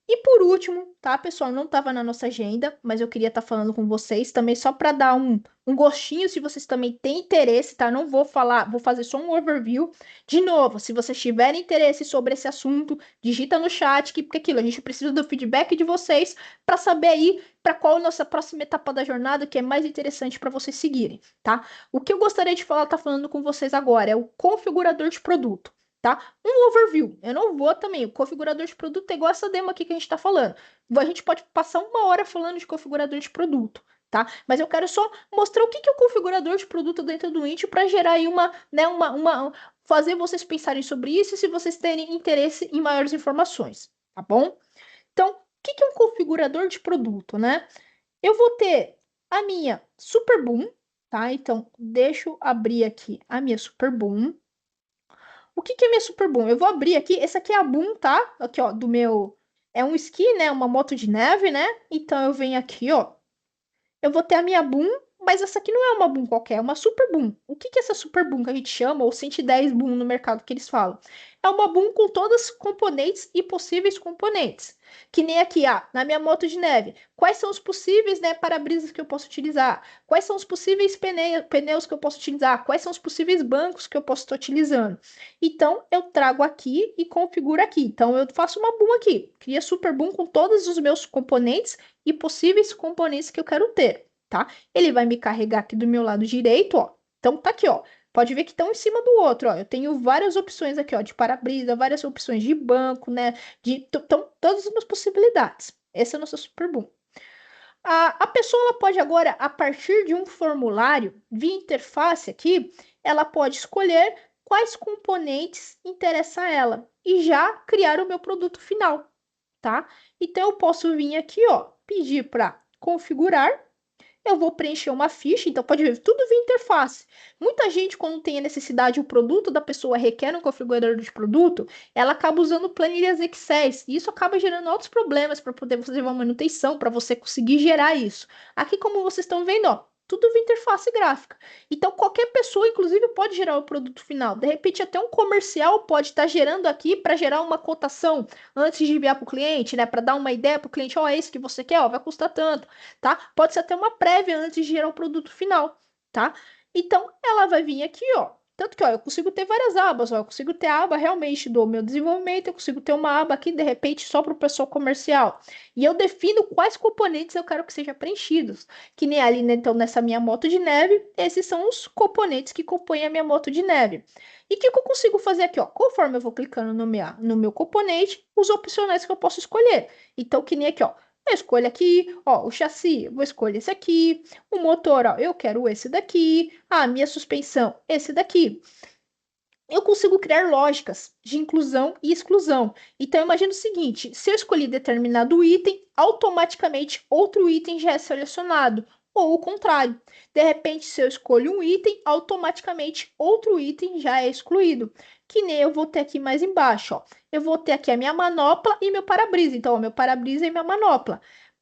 E por último, tá, pessoal? Não estava na nossa agenda, mas eu queria estar falando com vocês também, só para dar um gostinho, se vocês também têm interesse, tá? Não vou falar, vou fazer só um overview. De novo, se vocês tiverem interesse sobre esse assunto, digita no chat, porque aquilo, a gente precisa do feedback de vocês para saber aí para qual a nossa próxima etapa da jornada, que é mais interessante para vocês seguirem, tá? O que eu gostaria de falar, tá falando com vocês agora, é o configurador de produto. Tá? Um overview. Eu não vou também. O configurador de produto é igual essa demo aqui que a gente está falando. A gente pode passar uma hora falando de configurador de produto, tá? Mas eu quero só mostrar o que é o configurador de produto dentro do Intio para gerar aí fazer vocês pensarem sobre isso e se vocês terem interesse em maiores informações, tá bom? Então, o que é um configurador de produto, né? Eu vou ter a minha Superboom, tá? Então, deixa eu abrir aqui a minha Superboom. O que é minha Superboom? Eu vou abrir aqui. Essa aqui é a Boom, tá? Aqui, ó, do meu... É um esqui, né? Uma moto de neve, né? Então, eu venho aqui, ó. Eu vou ter a minha Boom, mas essa aqui não é uma Boom qualquer, é uma Super Boom. O que é essa Super Boom que a gente chama, ou 110 Boom no mercado que eles falam? É uma Boom com todas os componentes e possíveis componentes. Que nem aqui, na minha moto de neve. Quais são os possíveis, né, para-brisas que eu posso utilizar? Quais são os possíveis pneus que eu posso utilizar? Quais são os possíveis bancos que eu posso estar utilizando? Então, eu trago aqui e configuro aqui. Então, eu faço uma Boom aqui. Cria Super Boom com todos os meus componentes e possíveis componentes que eu quero ter, tá? Ele vai me carregar aqui do meu lado direito, ó. Então, tá aqui, ó. Pode ver que estão em cima do outro, ó. Eu tenho várias opções aqui, ó, de para-brisa, várias opções de banco, né? Então, todas as possibilidades. Esse é o nosso Super Boom. A pessoa ela pode agora, a partir de um formulário, via interface aqui, ela pode escolher quais componentes interessam a ela e já criar o meu produto final, tá? Então, eu posso vir aqui, ó, pedir para configurar. Eu vou preencher uma ficha, então pode ver, tudo via interface. Muita gente, quando tem a necessidade, o produto da pessoa requer um configurador de produto, ela acaba usando planilhas Excel. E isso acaba gerando outros problemas para poder fazer uma manutenção, para você conseguir gerar isso. Aqui, como vocês estão vendo, ó, tudo via interface gráfica. Então, qualquer pessoa, inclusive, pode gerar o produto final. De repente, até um comercial pode estar gerando aqui para gerar uma cotação antes de enviar para o cliente, né? Para dar uma ideia para o cliente, ó, é isso que você quer, ó, vai custar tanto, tá? Pode ser até uma prévia antes de gerar o produto final, tá? Então, ela vai vir aqui, ó. Tanto que, ó, eu consigo ter várias abas, ó. Eu consigo ter a aba realmente do meu desenvolvimento, eu consigo ter uma aba aqui, de repente, só para o pessoal comercial. E eu defino quais componentes eu quero que sejam preenchidos. Que nem ali, né, então, nessa minha moto de neve, esses são os componentes que compõem a minha moto de neve. E o que eu consigo fazer aqui, ó? Conforme eu vou clicando no meu componente, os opcionais que eu posso escolher. Então, que nem aqui, ó. Eu escolho aqui, ó, o chassi, eu vou escolher esse aqui. O motor, ó, eu quero esse daqui. A minha suspensão, esse daqui. Eu consigo criar lógicas de inclusão e exclusão. Então, imagina o seguinte: se eu escolhi determinado item, automaticamente outro item já é selecionado, ou o contrário. De repente, se eu escolho um item, automaticamente outro item já é excluído. Que nem eu vou ter aqui mais embaixo, ó. Eu vou ter aqui a minha manopla e meu para-brisa. Então, ó, meu para-brisa e minha manopla.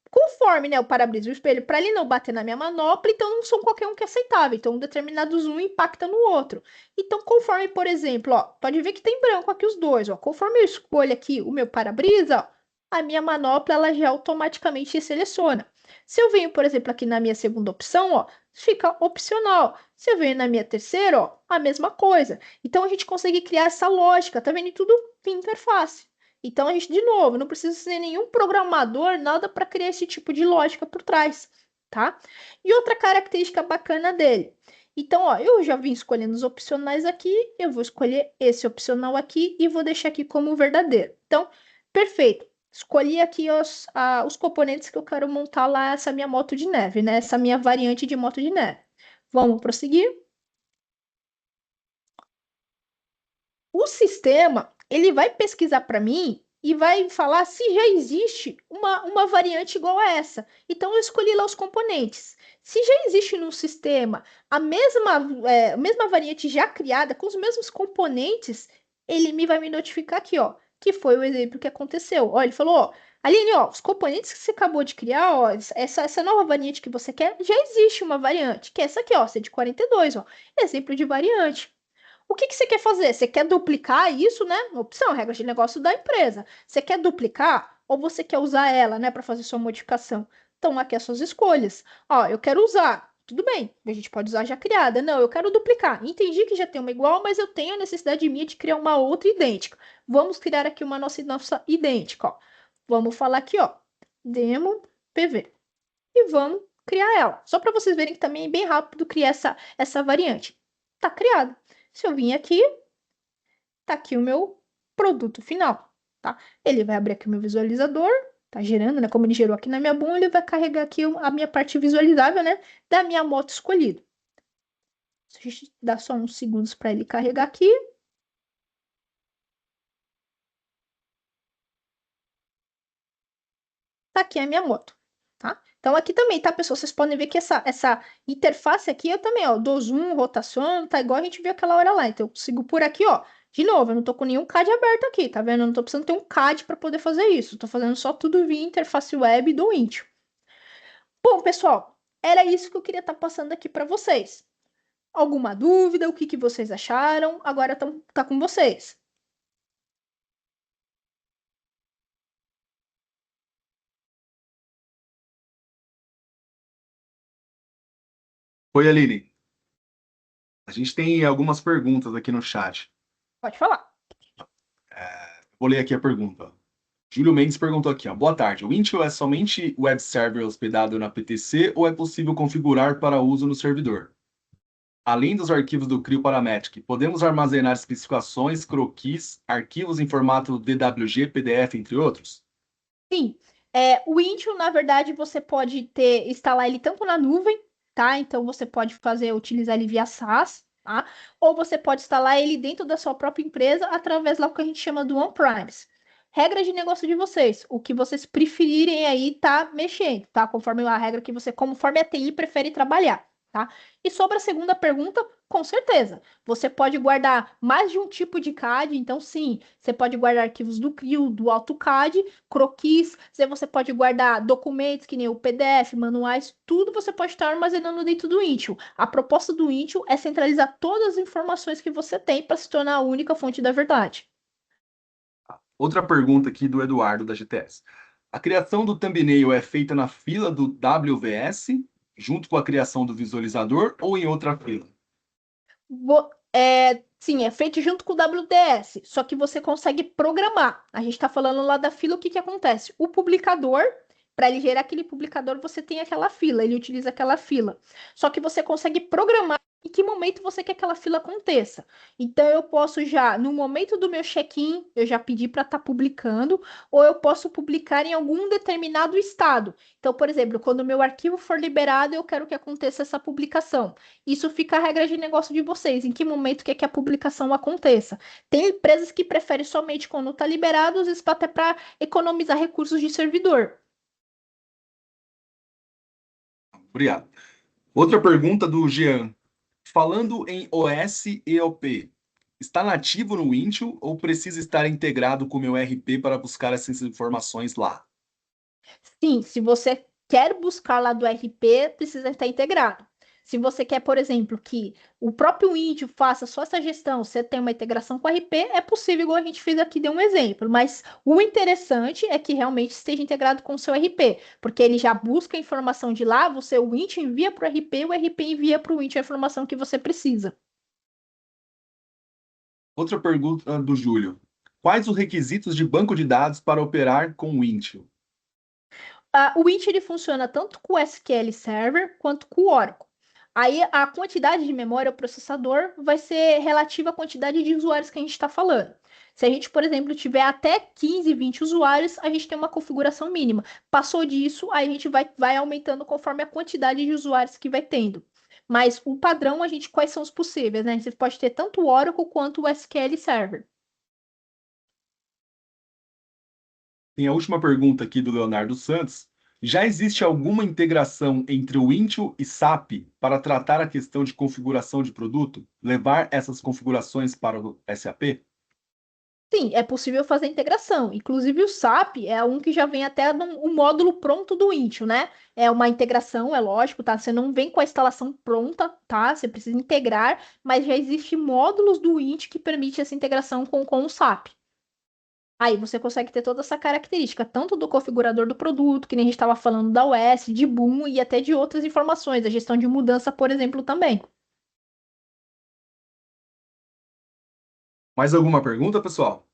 Conforme, né, o para-brisa e o espelho, para ele não bater na minha manopla, então não são qualquer um que é aceitável. Então, um determinados um impacta no outro. Então, conforme, por exemplo, ó, pode ver que tem branco aqui os dois, ó. Conforme eu escolho aqui o meu para-brisa, ó, a minha manopla ela já automaticamente seleciona. Se eu venho, por exemplo, aqui na minha segunda opção, ó, fica opcional. Se eu venho na minha terceira, ó, a mesma coisa. Então, a gente consegue criar essa lógica, tá vendo? E tudo via interface. Então, a gente, de novo, não precisa ser nenhum programador, nada para criar esse tipo de lógica por trás, tá? E outra característica bacana dele. Então, ó, eu já vim escolhendo os opcionais aqui, eu vou escolher esse opcional aqui e vou deixar aqui como verdadeiro. Então, perfeito. Escolhi aqui os componentes que eu quero montar lá, essa minha moto de neve, né? Essa minha variante de moto de neve. Vamos prosseguir? O sistema, ele vai pesquisar para mim e vai falar se já existe uma variante igual a essa. Então, eu escolhi lá os componentes. Se já existe no sistema a mesma variante já criada, com os mesmos componentes, ele me vai me notificar aqui, ó, que foi o exemplo que aconteceu. Ó, ele falou, ó, Aline, ó, os componentes que você acabou de criar, ó, essa nova variante que você quer, já existe uma variante, que é essa aqui, ó, C42, ó, exemplo de variante. O que que você quer fazer? Você quer duplicar isso, né? Opção, regra de negócio da empresa. Você quer duplicar ou você quer usar ela, né, para fazer sua modificação? Então, aqui as suas escolhas. Ó, eu quero usar. Tudo bem, a gente pode usar já criada. Não, eu quero duplicar. Entendi que já tem uma igual, mas eu tenho a necessidade minha de criar uma outra idêntica. Vamos criar aqui uma nossa idêntica, ó. Vamos falar aqui, ó, demo PV. E vamos criar ela. Só para vocês verem que também é bem rápido criar essa variante. Tá criada. Se eu vim aqui, tá aqui o meu produto final, tá? Ele vai abrir aqui o meu visualizador, tá gerando, né? Como ele gerou aqui na minha bunda, ele vai carregar aqui a minha parte visualizável, né? Da minha moto escolhida. A gente dá só uns segundos para ele carregar aqui. Tá aqui a minha moto, tá? Então aqui também, tá, pessoal? Vocês podem ver que essa interface aqui, eu também, ó, dou zoom, rotaciono, tá igual a gente viu aquela hora lá. Então eu consigo por aqui, ó. De novo, eu não tô com nenhum CAD aberto aqui, tá vendo? Eu não tô precisando ter um CAD para poder fazer isso. Tô fazendo só tudo via interface web do Intio. Bom, pessoal, era isso que eu queria estar passando aqui para vocês. Alguma dúvida? O que que vocês acharam? Agora tá com vocês. Oi, Aline. A gente tem algumas perguntas aqui no chat. Pode falar. Vou ler aqui a pergunta. Júlio Mendes perguntou aqui, ó. Boa tarde. O Intio é somente web server hospedado na PTC ou é possível configurar para uso no servidor? Além dos arquivos do Creo Parametric, podemos armazenar especificações, croquis, arquivos em formato DWG, PDF, entre outros? Sim, o Intune, na verdade, você pode instalar ele tanto na nuvem, tá? Então você pode utilizar ele via SaaS, tá? Ou você pode instalar ele dentro da sua própria empresa através lá do que a gente chama do on-premise. Regra de negócio de vocês, o que vocês preferirem aí tá mexendo, tá? Conforme a regra conforme a TI prefere trabalhar, tá? E sobre a segunda pergunta, com certeza. Você pode guardar mais de um tipo de CAD, então sim, você pode guardar arquivos do Creo, do AutoCAD, croquis, você pode guardar documentos que nem o PDF, manuais, tudo você pode estar armazenando dentro do Intune. A proposta do Intune é centralizar todas as informações que você tem para se tornar a única fonte da verdade. Outra pergunta aqui do Eduardo, da GTS. A criação do thumbnail é feita na fila do WVS, junto com a criação do visualizador, ou em outra fila? Sim, é feito junto com o WDS, só que você consegue programar. A gente está falando lá da fila, o que que acontece? O publicador, para ele gerar aquele publicador, você tem aquela fila, ele utiliza aquela fila. Só que você consegue programar em que momento você quer que aquela fila aconteça. Então, eu posso já, no momento do meu check-in, eu já pedir para estar publicando, ou eu posso publicar em algum determinado estado. Então, por exemplo, quando o meu arquivo for liberado, eu quero que aconteça essa publicação. Isso fica a regra de negócio de vocês, em que momento quer que a publicação aconteça. Tem empresas que preferem somente quando está liberado, às vezes até para economizar recursos de servidor. Obrigado. Outra pergunta do Jean. Falando em OS e OP, está nativo no Intune ou precisa estar integrado com o meu RP para buscar essas informações lá? Sim, se você quer buscar lá do RP, precisa estar integrado. Se você quer, por exemplo, que o próprio Intune faça só essa gestão, você tem uma integração com o RP, é possível, igual a gente fez aqui, deu um exemplo. Mas o interessante é que realmente esteja integrado com o seu RP, porque ele já busca a informação de lá, o Intune envia para o RP envia para o Intune a informação que você precisa. Outra pergunta do Júlio. Quais os requisitos de banco de dados para operar com o Intune? O Wint ele funciona tanto com o SQL Server quanto com o Oracle. Aí a quantidade de memória, o processador, vai ser relativa à quantidade de usuários que a gente está falando. Se a gente, por exemplo, tiver até 15, 20 usuários, a gente tem uma configuração mínima. Passou disso, aí a gente vai aumentando conforme a quantidade de usuários que vai tendo. Mas o padrão, quais são os possíveis, né? Você pode ter tanto o Oracle quanto o SQL Server. Tem a última pergunta aqui do Leonardo Santos. Já existe alguma integração entre o Intune e SAP para tratar a questão de configuração de produto? Levar essas configurações para o SAP? Sim, é possível fazer integração. Inclusive o SAP é um que já vem até o módulo pronto do Intune, né? É uma integração, é lógico, tá? Você não vem com a instalação pronta, tá? Você precisa integrar, mas já existem módulos do Intune que permite essa integração com o SAP. Aí você consegue ter toda essa característica, tanto do configurador do produto, que nem a gente estava falando da OS, de Boom e até de outras informações, a gestão de mudança, por exemplo, também. Mais alguma pergunta, pessoal?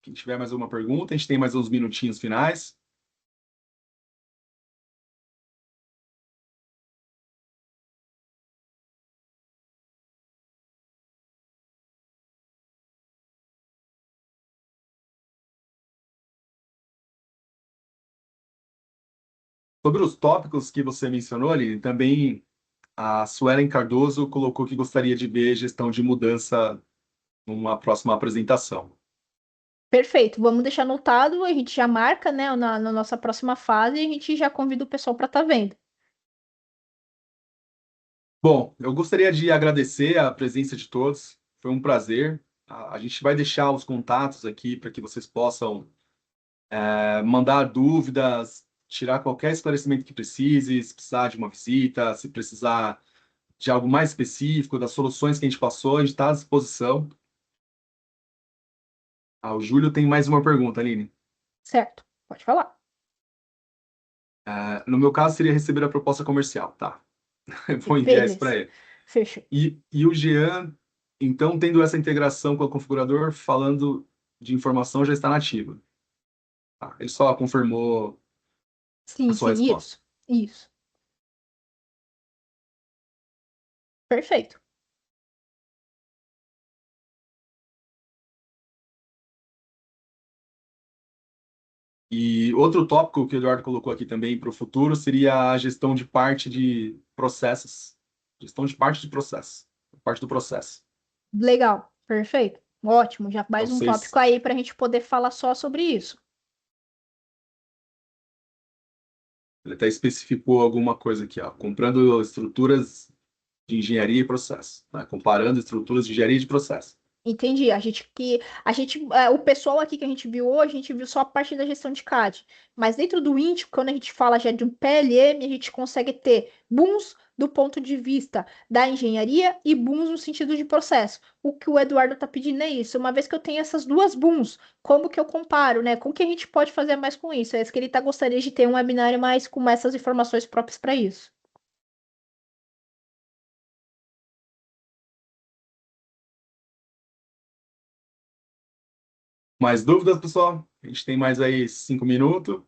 Quem tiver mais alguma pergunta, a gente tem mais uns minutinhos finais. Sobre os tópicos que você mencionou ali, também a Suelen Cardoso colocou que gostaria de ver gestão de mudança numa próxima apresentação. Perfeito, vamos deixar anotado, a gente já marca, né, na nossa próxima fase e a gente já convida o pessoal para estar vendo. Bom, eu gostaria de agradecer a presença de todos. Foi um prazer. A gente vai deixar os contatos aqui para que vocês possam mandar dúvidas, tirar qualquer esclarecimento que precise, se precisar de uma visita, se precisar de algo mais específico, das soluções que a gente passou, a gente está à disposição. O Júlio tem mais uma pergunta, Aline. Certo, pode falar. No meu caso, seria receber a proposta comercial, tá? Eu vou enviar isso para Beleza, ele. fechou. E o Jean, então, tendo essa integração com o configurador, falando de informação, já está nativa. Tá? Ele só confirmou a Sim, sua sim, resposta. isso. Perfeito. E outro tópico que o Eduardo colocou aqui também para o futuro seria a gestão de parte de processos. Gestão de parte de processo. Parte do processo. Legal, perfeito. Ótimo, já Então, mais um vocês, tópico aí para a gente poder falar só sobre isso. ele até especificou alguma coisa aqui, ó, comprando estruturas de engenharia e processo, né? Comparando estruturas de engenharia e de processo. Entendi. O pessoal aqui que a gente viu hoje, a gente viu só a parte da gestão de CAD. Mas dentro do Int, quando a gente fala já de um PLM, a gente consegue ter booms do ponto de vista da engenharia e booms no sentido de processo. O que o Eduardo está pedindo é isso. Uma vez que eu tenho essas duas booms, como que eu comparo, né? Com o que a gente pode fazer mais com isso? É isso que ele gostaria de ter um webinário mais com essas informações próprias para isso. Mais dúvidas, pessoal? A gente tem mais aí 5 minutos.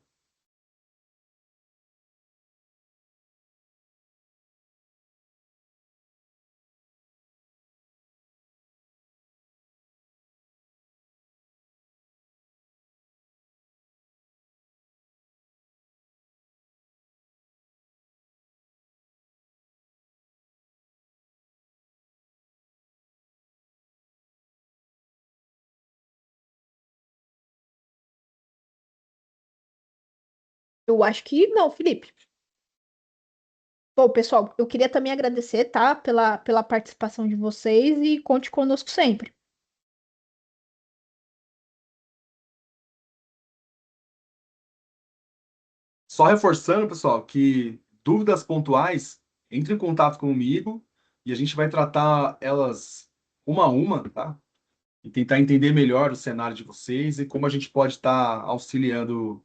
Eu acho que não, Felipe. Bom, pessoal, eu queria também agradecer, tá, pela participação de vocês e conte conosco sempre. Só reforçando, pessoal, que dúvidas pontuais, entre em contato comigo e a gente vai tratar elas uma a uma, tá? E tentar entender melhor o cenário de vocês e como a gente pode estar auxiliando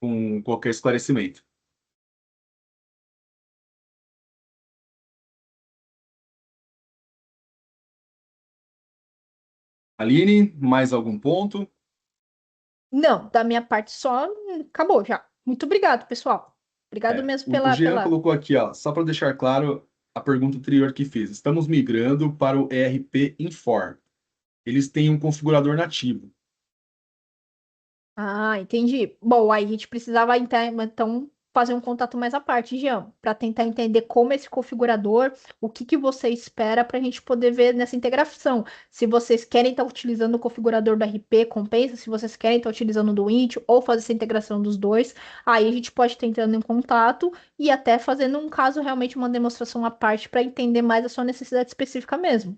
com qualquer esclarecimento. Aline, mais algum ponto? Não, da minha parte só, acabou já. Muito obrigado, pessoal. Obrigado mesmo O Jean pela... colocou aqui, ó, só para deixar claro a pergunta anterior que fiz. Estamos migrando para o ERP Inform. Eles têm um configurador nativo. Ah, entendi. Bom, aí a gente precisava então fazer um contato mais à parte, Jean, para tentar entender como esse configurador, o que que você espera para a gente poder ver nessa integração. Se vocês querem estar utilizando o configurador do RP, compensa. Se vocês querem estar utilizando o do Int ou fazer essa integração dos dois, aí a gente pode estar entrando em contato e até fazendo um caso realmente uma demonstração à parte para entender mais a sua necessidade específica mesmo.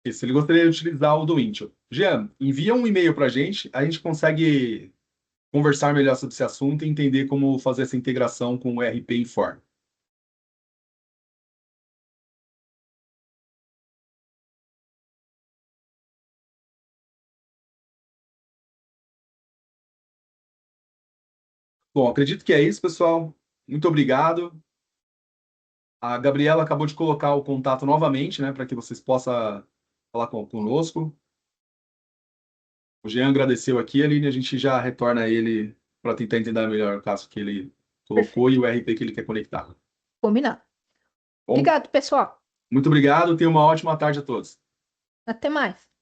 E se ele gostaria de utilizar o do Intio. Jean, envia um e-mail para a gente consegue conversar melhor sobre esse assunto e entender como fazer essa integração com o ERP Inform. Bom, acredito que é isso, pessoal. Muito obrigado. A Gabriela acabou de colocar o contato novamente, né, para que vocês possam falar conosco. O Jean agradeceu aqui, Aline, a gente já retorna a ele para tentar entender melhor o caso que ele colocou e Perfeito. o RP que ele quer conectar. Combinado. Bom, Obrigado, pessoal. muito obrigado, tenha uma ótima tarde a todos. Até mais.